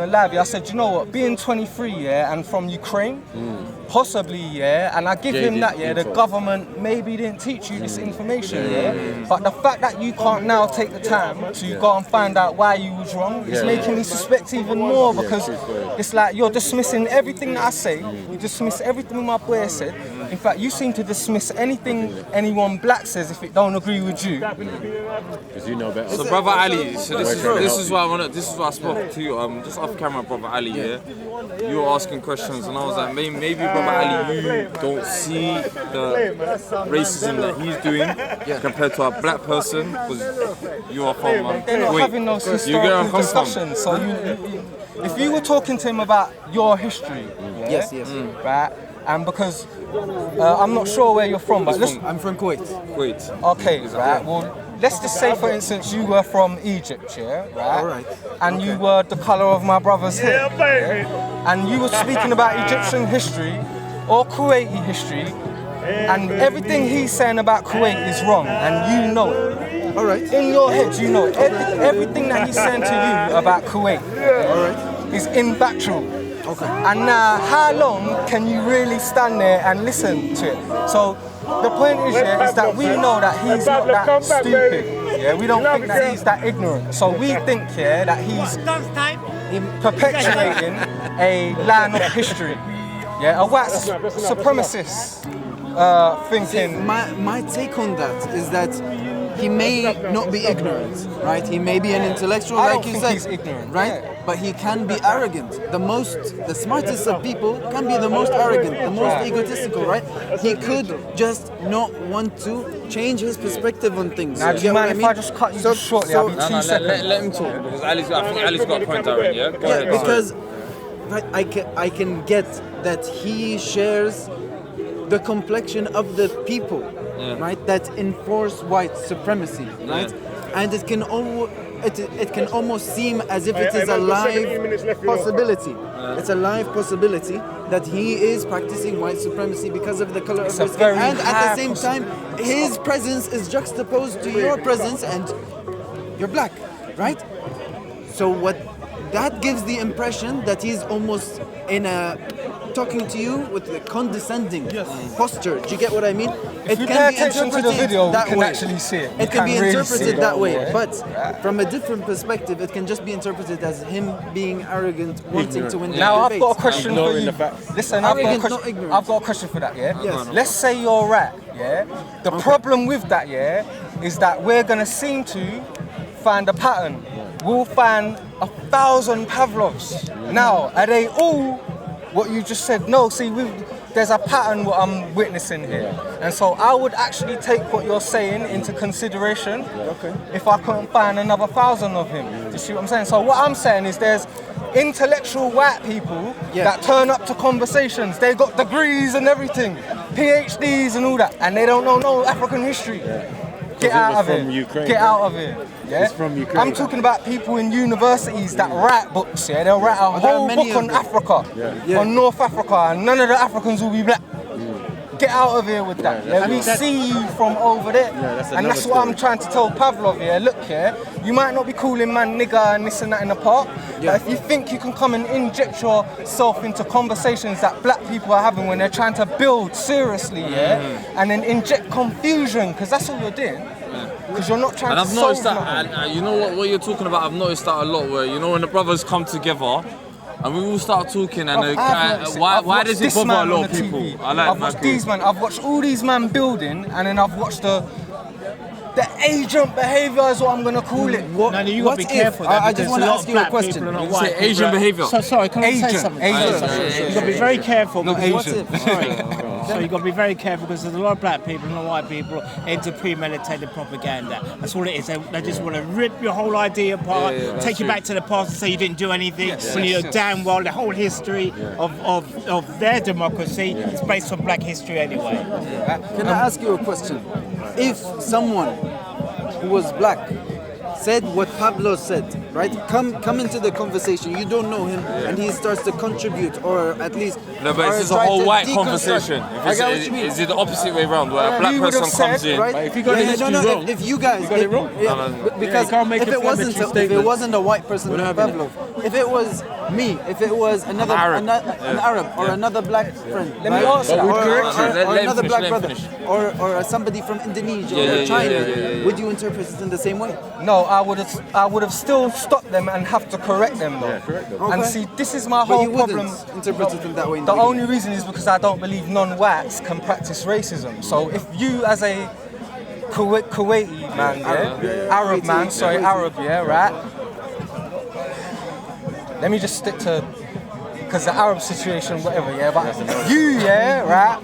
a live. I said, you know what, being 23, and from Ukraine, possibly, and I give him that, the government maybe didn't teach you this information, but the fact that you can't now take the time to go and find out why you was wrong is making me suspect even more, because it's like you're dismissing everything that I say, you dismiss everything my boy said. In fact, you seem to dismiss anything anyone black says if it don't agree with you. Because you know better. So, Brother Ali, so this is what I spoke to you, just off camera, Brother Ali, you were asking questions, and I was like, maybe Brother Ali, you don't see the racism that he's doing compared to a black person, because you are from they're not having those historical discussions. So if you were talking to him about your history, yes, right, and because I'm not sure where you're from, but I'm from Kuwait. Okay, right. Well, let's just say, for instance, you were from Egypt, right? All right. And you were the colour of my brother's hair, and you were speaking about Egyptian history or Kuwaiti history, and everything he's saying about Kuwait is wrong, and you know it. All right. In your head, you know it. Everything that he's saying to you about Kuwait is infactual. Okay. And now, how long can you really stand there and listen to it? So the point is, is that we know that he's not that stupid. We don't think that he's that ignorant. So we think that he's perpetuating a line of history. A white supremacist thinking. My take on that is that he may not be ignorant, right? He may be an intellectual, like you said, he's ignorant, right? But he can be arrogant. The smartest of people can be the most arrogant, the most egotistical, right? He could just not want to change his perspective on things. Now, do you mind if I just cut you shortly? I'll be 2 seconds. Let him talk, because I think Ali's got a point, Darren, Go ahead. Because I can get that he shares the complexion of the people, right? That enforce white supremacy, right? And it can almost seem as if it is a live possibility. It's a live possibility that he is practicing white supremacy because of the color of his skin, and at the same time, his presence is juxtaposed to your presence, and you're black, right? So what that gives the impression that he's almost in a talking to you with a condescending posture. Do you get what I mean? If you pay attention to the video, you can actually see it. It can be interpreted that way, but from a different perspective, it can just be interpreted as him being arrogant, wanting to win the debate. Now I've got a question for you. Listen, I've got a question for that. Yes. Let's say you're right. The problem with that, is that we're gonna seem to find a pattern. We'll find 1,000 Pavlovs. Now, are they all what you just said? No, see, there's a pattern what I'm witnessing here. And so I would actually take what you're saying into consideration if I couldn't find another 1,000 of him. Do you see what I'm saying? So what I'm saying is there's intellectual white people that turn up to conversations. They got degrees and everything, PhDs and all that, and they don't know no African history. Get out of here. Get out of here. It's from Ukraine. I'm talking about people in universities that write books. They'll write a whole book on Africa, on North Africa, and none of the Africans will be black. Get out of here with that. We see you from over there. And that's what I'm trying to tell Pavlov here. Look here, you might not be calling man nigger and this and that in the park, but if you think you can come and inject yourself into conversations that black people are having when they're trying to build seriously, and then inject confusion, because that's all you're doing. Because you're not trying to solve nothing. And you know what you're talking about, I've noticed that a lot, where, you know, when the brothers come together, and we all start talking, and why does it bother a lot of people? I like I've watched these man. I've watched all these man building, and then I've watched the agent behaviour is what I'm gonna call it. No, you gotta be careful. I just want to ask you a question. Asian behaviour. So sorry, can I say something? You gotta be very careful. No, Asian. So you got to be very careful because there's a lot of black people and a lot of white people into premeditated propaganda. That's all it is. They just want to rip your whole idea apart, take you back to the past and say you didn't do anything. When you know damn well the whole history of their democracy is based on black history anyway. Can I ask you a question? If someone who was black said what Pavlov said, right? Come into the conversation. You don't know him, and he starts to contribute, or at least. No, but it's a whole white conversation. Is it the opposite way around, where a black person comes in? Right? If you got it wrong, if you guys got it wrong, because if it wasn't a white person like Pavlov, if it was me, if it was an Arab or another black friend, let me ask you, or another black brother, or somebody from Indonesia or China, would you interpret it in the same way? No, I would have still stopped them and have to correct them though. And see, this is my whole problem. Interpret it in that way. The only reason is because I don't believe non-whites can practice racism. So if you as a Kuwaiti man, Arab man, right? Let me just stick to, because the Arab situation, whatever, but you, right?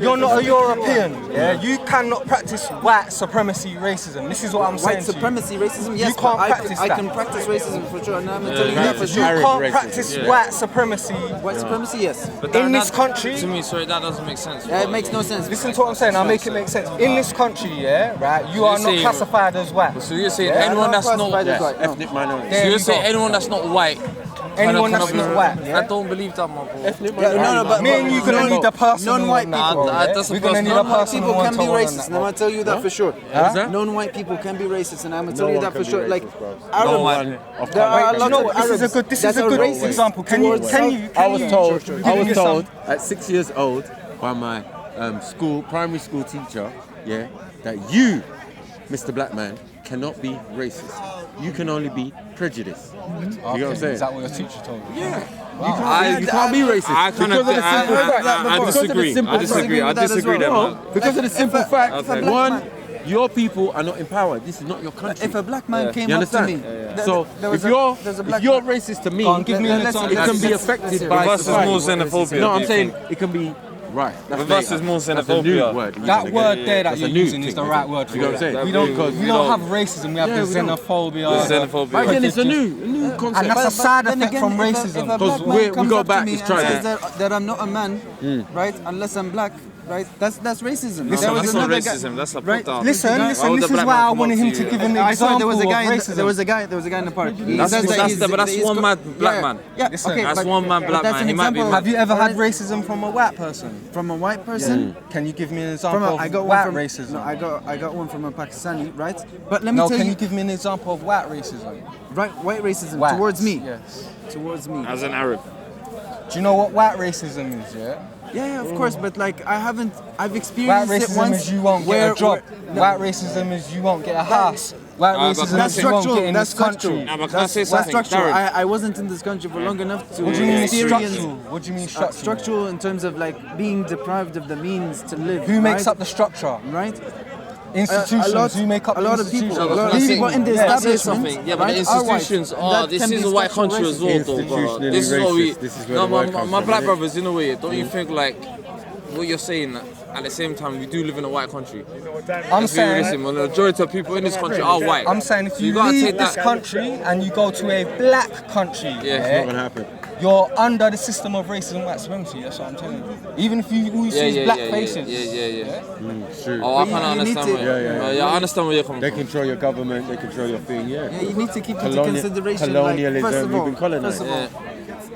You're not a European, You cannot practice white supremacy racism. This is what I'm saying. White supremacy racism, yes, you can't practice I can practice racism for sure, and I'm gonna tell you that for sure. You can't practice white supremacy. White supremacy, yes. But in this country, to me, sorry, that doesn't make sense. Yeah, it makes no sense. Listen to what I'm saying. I'll make it make sense. In this country, right, you are not classified as white. So you're saying anyone that's not ethnic minority. So you're saying anyone that's not white. Anyone that's not white. I don't believe that, my bro. No, but me and you gonna need a personal non-white people. We're gonna need a Non-white personal people can be one-to-one racist, and I'm gonna tell you that for sure. Non-white people can be racist, and I'm gonna tell you that for sure. Like Arab, there are a lot of Arabs. This is a good example. Can you? I was told at 6 years old by my primary school teacher, that you, Mr. Black Man, cannot be racist. You can only be prejudiced. You know what I'm saying? Is that what your teacher told you? Yeah. You can't be racist. I disagree. I disagree there, man. Because of the simple fact, one, your people are not empowered. This is not your country. If a black man came up to me, so if you're racist to me, give me an example. it can be affected by Versus more xenophobia. No, I'm saying it can be. Right. Versus more xenophobia. That word there that you're using is the right word for it. We don't have racism, we have the xenophobia. Again, it's a new concept. And that's a side effect from racism. Because we go back, it's tribal. That I'm not a man, right? Unless I'm black. Right, that's racism. Listen, that's not racism. That's a put down. Listen. This is why I wanted him to give an example. There was a guy in the park. But that's one man, black man. Yeah, okay. That's one man, black man. He might be. Have you ever had racism from a white person? From a white person? Can you give me an example of white racism? No, I got one from a Pakistani, right? But let me tell you. Can you give me an example of white racism? Right, white racism towards me. Yes. Towards me. As an Arab. Do you know what white racism is? Yeah, of course, but like I've experienced white it racism once. Is you won't get a job. White racism is you won't get a house. White racism is you won't get in this country. That's structural. I wasn't in this country for long enough to What do you mean experience. structural? What do you mean structural? Structural in terms of like being deprived of the means to live. Who makes up the structure? Right? Institutions, who make up a lot of institutions? people. A lot of people in the establishment. Yeah, but the institutions are. This is a white country as well, though. This is what we. No, my black brothers, in a way, don't you think like what you're saying? At the same time, we do live in a white country. I'm saying the majority of people in this country are white. I'm saying if you leave this country and you go to a black country, it's not gonna happen. You're under the system of racism and white supremacy. That's what I'm telling you. Even if you always see black faces. True. Oh, I can understand. I understand where you're coming from. They control your government. They control your thing. Yeah. Yeah, you need to keep into consideration. Colonialism. Like, We've been colonized.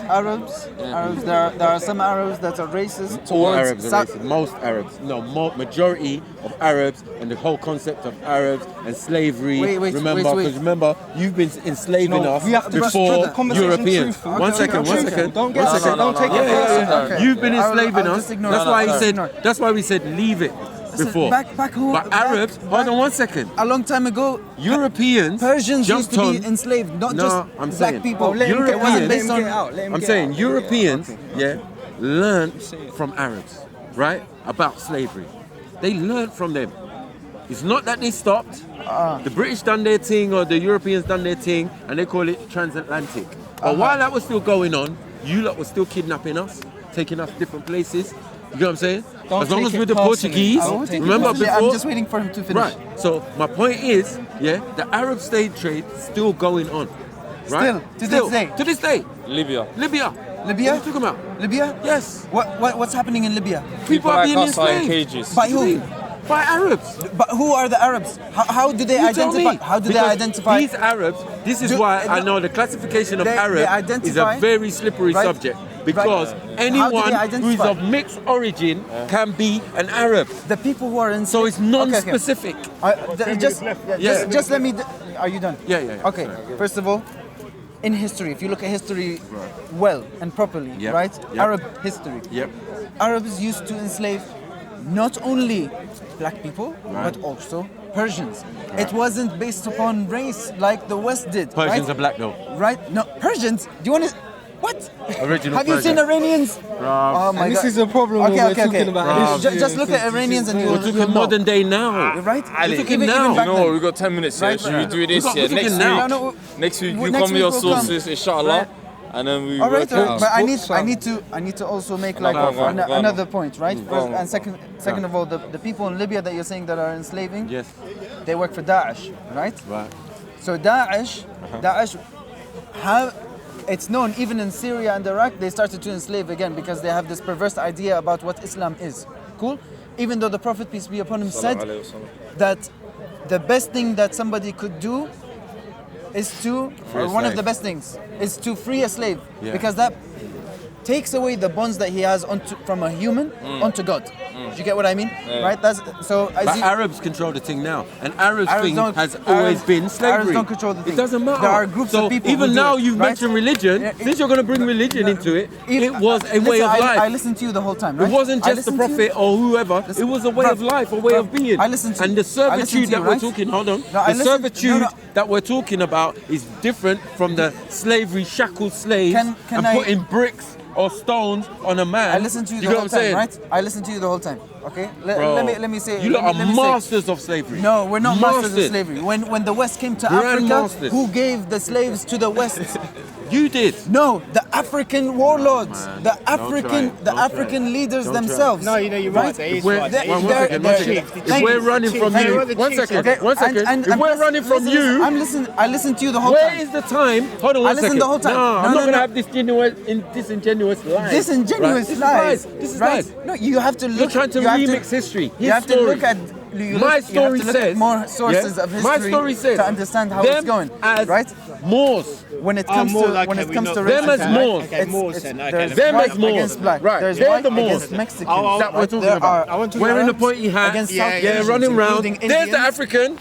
Arabs. There are some Arabs that are racist. All Arabs are racist. Most Arabs. No, majority of Arabs and the whole concept of Arabs and slavery. Remember, you've been enslaving us before Europeans. One second. Don't take it personal. You've been enslaving us. That's why he said. That's why we said leave it. before. Back home. But Arabs, hold on one second. A long time ago, Europeans Persians used jumped to be on. enslaved, not No, just I'm black saying, people. Europeans. I'm saying out. Europeans, learned from Arabs, right, about slavery. They learned from them. It's not that they stopped. The British done their thing or the Europeans done their thing, and they call it transatlantic. But while that was still going on, you lot were still kidnapping us, taking us different places. You know what I'm saying? As long as we're the Portuguese, remember before? I'm just waiting for him to finish. Right. So my point is, the Arab slave trade still going on. Right? Still, to this day. Libya. Libya? What are you talking about? Libya? Yes. What's happening in Libya? People are like being us are in enslaved. cages. By who? By Arabs. But who are the Arabs? How do they You tell identify? me. How do they Because identify? These Arabs, this is why I know the classification of they Arab is identify- a very slippery right, subject. Because right. How do anyone they who is identify? of mixed origin can be an Arab. The people who are in. So it's non-specific. Just let me. Are you done? Yeah. Okay. Sorry. First of all, in history, if you look at history well and properly, Yep. right? Yep. Arab history. Yep. Arabs used to enslave not only black people but also Persians. It wasn't based upon race like the West did. Persians right? are black though. Right? No, Persians. Do you want to? What? Original Have you seen Persian. Iranians? Oh my This God. is a problem when we're talking about history. Just look at Iranians and We're talking modern day now. Right? We're talking Even now. back then. we've got 10 minutes here. Right, Should right. we do this We're here? talking Next now. week, No, next week you next come with your week we'll come. sources, inshallah, Right. and then we All right, work it out. but I need to also make like Go on. another point, right? Go on. And second of all, the people in Libya that you're saying that are enslaving, Yes. they work for Daesh, right? Right. So Daesh it's known even in Syria and Iraq, they started to enslave again because they have this perverse idea about what Islam is. Cool? Even though the Prophet, peace be upon him, said that the best thing that somebody could do is to, or one of the best things, is to free a slave. Yeah. Because that takes away the bonds that he has from a human onto God. Do you get what I mean? Right? That's so. But Arabs control the thing now, and Arabs thing has always Arabs- been slavery. Arabs don't control the thing. It doesn't matter. There are groups so of people even who do now it, you've right? mentioned religion. Since you're going to bring religion into it, it was a way of life. I listened to you the whole time. Right? It wasn't I just the listened to you. prophet or whoever. It was a way of life, a way of being. I listened to and you. the I listened servitude to that you, we're right? talking, hold on, No, I the listened- servitude no. that we're talking about is different from the slavery shackled slaves Can and I- putting bricks or stones on a man. I listened to you the know whole what I'm time, saying? right? I listened to you the whole time. Okay. Bro, Let me say. you lot let are me say- masters of slavery. No, we're not masters of Masters. slavery. When the West came to Grand Africa, masters. who gave the slaves to the West? You did. No, the African warlords, Man, the don't African, try it. the Don't try African it. leaders Don't try it. themselves. No, you know, you're right. There is We're, right. They- one they're- second, they're- If we're running from Chief, you, you're the one chief, second, okay? one second. And If we're listen- running from listen, you, I listened to you the whole where time. is the time? Hold on I one listened second. the whole time. No, No, I'm no, not going to no. have this disingenuous lies. Disingenuous Right? lies. This is right? lies. No, you have to look. You're trying to you have remix history. You His have story. to look at. My story you have to look says at more sources of history My story says to understand how them it's going. as Right? Moors. When it comes to when it comes to them racism, as Moors. Okay, Moors then. Okay, there's them white as Moors. against black. Right. There's They're white the Moors. against Mexicans. That we're talking There about. are Wearing the Arabs pointy hat. against South Yeah, Asians, running around. including There's the Indians, African.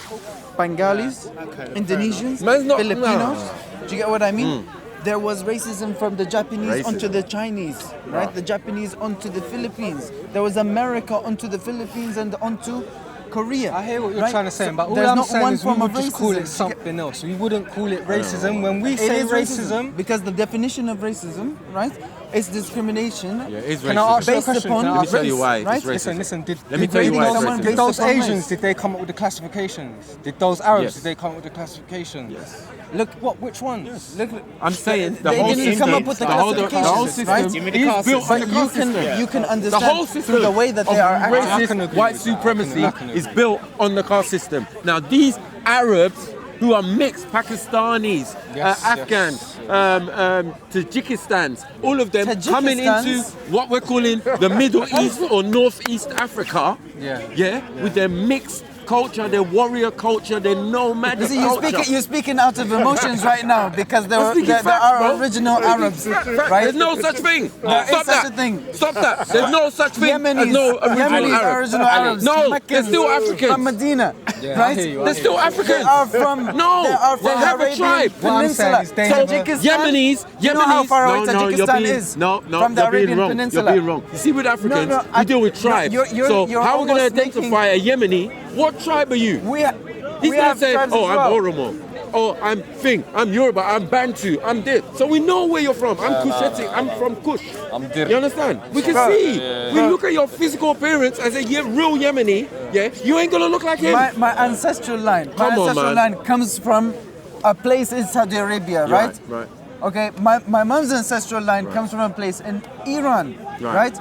Bengalis, Indonesians, Man's not- Filipinos. no. Do you get what I mean? There was racism from the Japanese onto the Chinese, right? The Japanese onto the Philippines. There was America onto the Philippines and onto Korea. I hear what you're right? trying to say, So but all there's I'm not saying one is we form would of just call it racism. something else. We wouldn't call it racism. When we It say is racism, because the definition of racism, right, is discrimination. Yeah, it is Can I racism. ask you a Based question? upon Can I Let me ask tell you race, why right? it's racist. Listen. Let me tell you why it's someone racist. Did those based upon Asians, race. did they come up with the classifications? Did those Arabs, Yes. did they come up with the classifications? Yes. Look, which ones? Look, I'm saying the they whole didn't system, come up with the the whole classifications, system right? Give me the is caste built on system. the But caste system. you can The understand whole system through the way that they of are acting. I can racist agree white with that. supremacy I can agree is with built on the caste system. Now these Arabs who are mixed, Pakistanis, Yes, Afghans, Tajikistans, all of them coming into what we're calling the Middle East or Northeast Africa, with their mixed culture, their warrior culture, their nomadic You see, culture. you're speaking out of emotions right now because there I'm speaking are facts, bro. original Arabs, right? There's no such thing. There Stop is such that. a thing. Stop that. There's no such thing as Yemenis, no original Yemenis are Arab. original Arabs. No, Meccans they're still Africans. from Medina, right? They're still Africans. They are from. No, they are from they have a Arabian tribe. Peninsula. Yemenis, You know how far away no, Tajikistan you're being, is no, from the you're being Arabian wrong. Peninsula. You're being wrong. You see, with Africans, No, we deal with tribes. So you're how are we going to almost identify a Yemeni? What tribe are you? He's we going to have say, tribes oh, as I'm well. Oromo. Oh, I'm Fing, I'm Yoruba, I'm Bantu, I'm this. So we know where you're from. I'm Kushetic, I'm from Kush. You understand? We can see. We look at your physical appearance as a real Yemeni. Yeah, you ain't gonna look like him. My ancestral line. My ancestral line comes from a place in Saudi Arabia, right? Right. Okay, my mom's ancestral line comes from a place in Iran, right?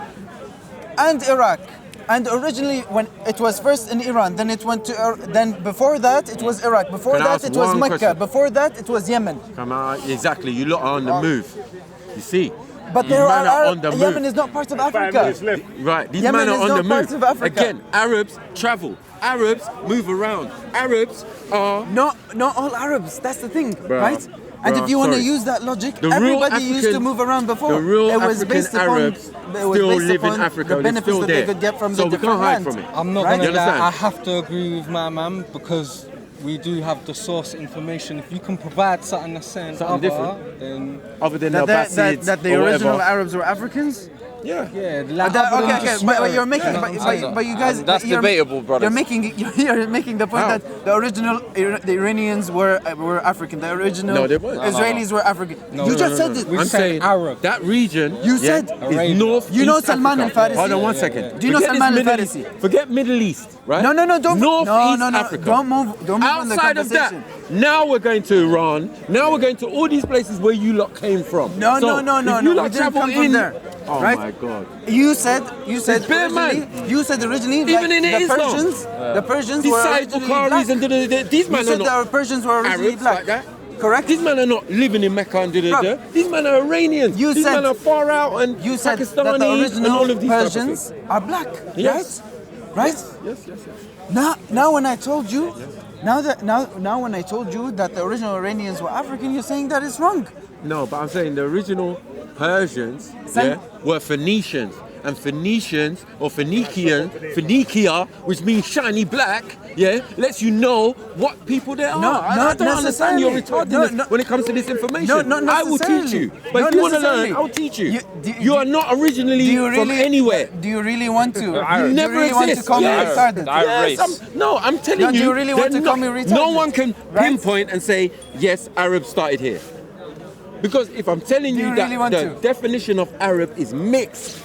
And Iraq. And originally, when it was first in Iran, then it went to, then before that it was Iraq. Before Can I that ask it was one Mecca. question? Before that it was Yemen. Come on, exactly. You lot are on the move. You see. But These there men are on the move. Yemen is not part of Africa. Right, these Yemen men are is on not the part move. of Africa. Again, Arabs travel. Arabs move around. Arabs are not all Arabs. That's the thing, Bruh, right? And bruh, if you want to sorry. use that logic, The real everybody used to African- move around before. The real it was African based Arabs upon, it was still based live in upon Africa. the They're benefits still that there. they could get from So the we different can't hide lands. from it. I'm not Right? gonna You lie, understand? I have to agree with my man because we do have the source information. If you can provide something that's saying Something different. then Other than That, the that, Abbasids that the or original whatever. Arabs were Africans? Yeah. But you're making, but you guys, That's you're, debatable, brother. you're making the point How? that the original, the Iranians were African. The original No, they weren't. Israelis were African. You just said it. I'm saying Arab. that region. You said is North. You know East Salman Africa. al-Farisi? Hold on one second. Do you know Forget this Salman Middle al-Farisi? East. Forget Middle East, right? No, don't. North East no. Africa. Don't move on the Outside of that, conversation. now we're going to Iran. Now we're going to all these places where you lot came from. No. If you We lot didn't travel come from in, there. oh right? my God. You said bare originally. man. You said originally. Even like, in the Islam. Persians. The Persians These were Said originally Bukharis black. and these You men are said not the Persians were originally Arabs black. like that. Correct. These men are not living in Mecca and Bruv. These men are Iranians. You These said- men are far out and You said that the Pakistani original and all of these type of Persians things. are black. Yes. Right? Yes. Now when I told you, now when I told you that the original Iranians were African, you're saying that is wrong. No, but I'm saying the original Persians were Phoenicians. And Phoenicians or Phoenicia, which means shiny black, lets you know what people they are. I don't understand your retardedness when it comes to this information. not I will teach you. But Not if you want to necessarily. learn, I'll teach you. Do You are not originally from anywhere. Do you really want to? You Do you never really want to exist. call me Yes. retarded? Yes, no, I'm telling No, you. do you really want they're to call not- me retarded? No one can Right? pinpoint and say, yes, Arabs started here. Because if I'm telling Do you you that really want the to? definition of Arab is mixed,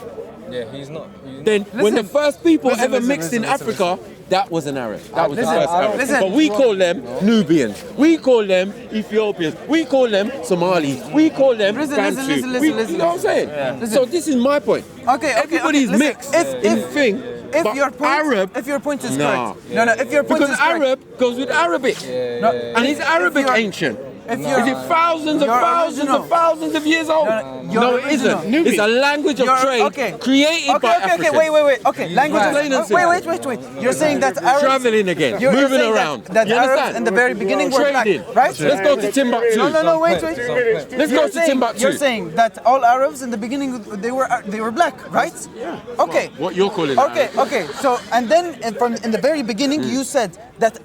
Yeah, he's not. then when the first people Listen, ever listen, mixed in listen, Africa, that was an Arab. That was Listen, the first Arab. listen. But we call them Nubians. We call them Ethiopians. We call them Somalis. We call them Listen, Bantu. listen, You know what I'm saying? Listen. So this is my point. Okay, Everybody's listen, mixed in thing. If but your point, Arab, if your point is nah. correct, no, if your point because is correct, Arab goes with Arabic, no, and is Arabic you're- ancient? if Is you're- it thousands and your thousands original- and thousands of years old? your No, it original- isn't. It's a language of Your- trade okay. created by Africans. Okay, wait. Okay, language. Plain and Wait. You're saying that Arabs Traveling again, you're moving saying around. That You Arabs understand? in the very beginning were black, Trading. right? Let's go to Timbuktu. No, wait. Let's go You're to saying- Timbuktu. You're saying that all Arabs in the beginning they were black, right? Yeah. Okay. What you're calling Okay. So and then from in the very beginning you said that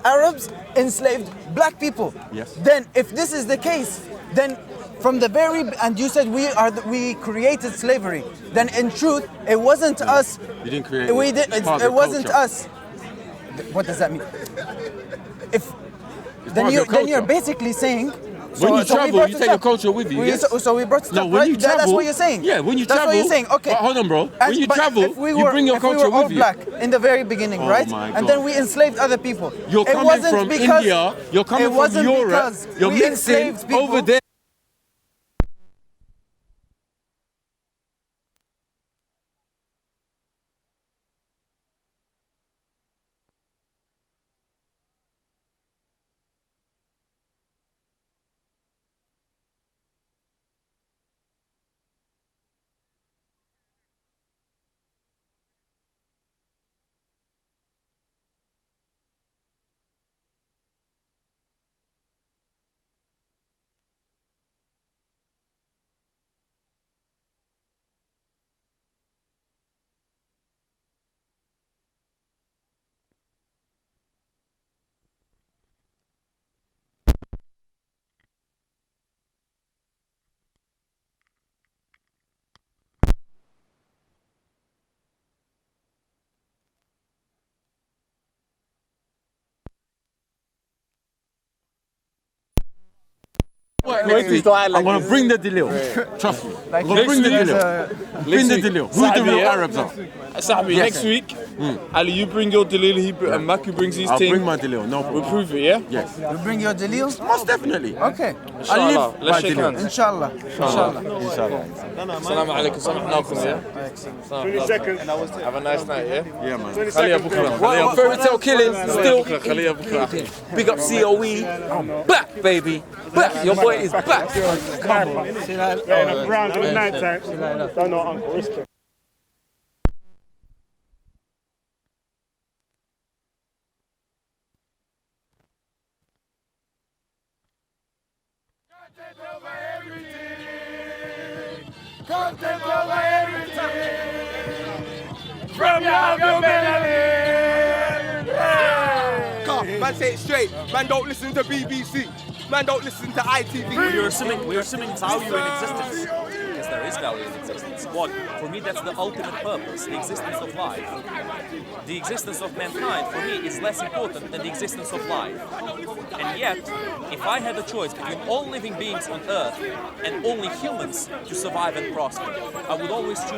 Arabs enslaved black people. Yes. Then if this is the case, then from the very and you said we created slavery. Then in truth it wasn't us. You didn't create it. We did. It's part of It the wasn't culture. us. What does that mean? If part then of you're your culture. basically saying. When you we travel, brought you it take your up. culture with you. Yes. So we brought it No, up, when right? you travel, That's what you're saying. Yeah, when you That's travel. what you're saying. Okay. But hold on, bro. When you but travel, if we you were- bring your if we culture were all with you. black in the very beginning, Oh right? my And then God. we enslaved other people. You're It coming wasn't from because- India. You're coming it from wasn't Europe. because You're we mixing enslaved people. over there. Next week, I'm going to bring the deal. Trust me. I'm going to bring the deal. Bring the deal. Who the real Arabs are? Sahabi, next week, Ali, you bring your Dalil, and Maku brings his team. I'll bring my Dalil, no problem. We'll prove it, yeah? Yes. You bring your Dalil? Most definitely. Okay. I live by Dalil. Inshallah. Inshallah. Assalamu alaikum, samahnakum, yeah? 20 seconds. Have a nice night, yeah? Yeah, man. 20 seconds. What? Fairy tale killing, still. Big up COE. Back, baby. Back. Your boy is back. Come on. Yeah, in a round of the night time. Don't know, Uncle. Risk it. Content over everything. From your melody. Come, man, say it straight. Man, don't listen to BBC. Man, don't listen to ITV. We're assuming value in existence. Yes, there is value in existence. What? For me, that's the ultimate purpose, the existence of life. The existence of mankind, for me, is less important than the existence of life. And yet, if I had a choice between all living beings on Earth and only humans to survive and prosper, I would always choose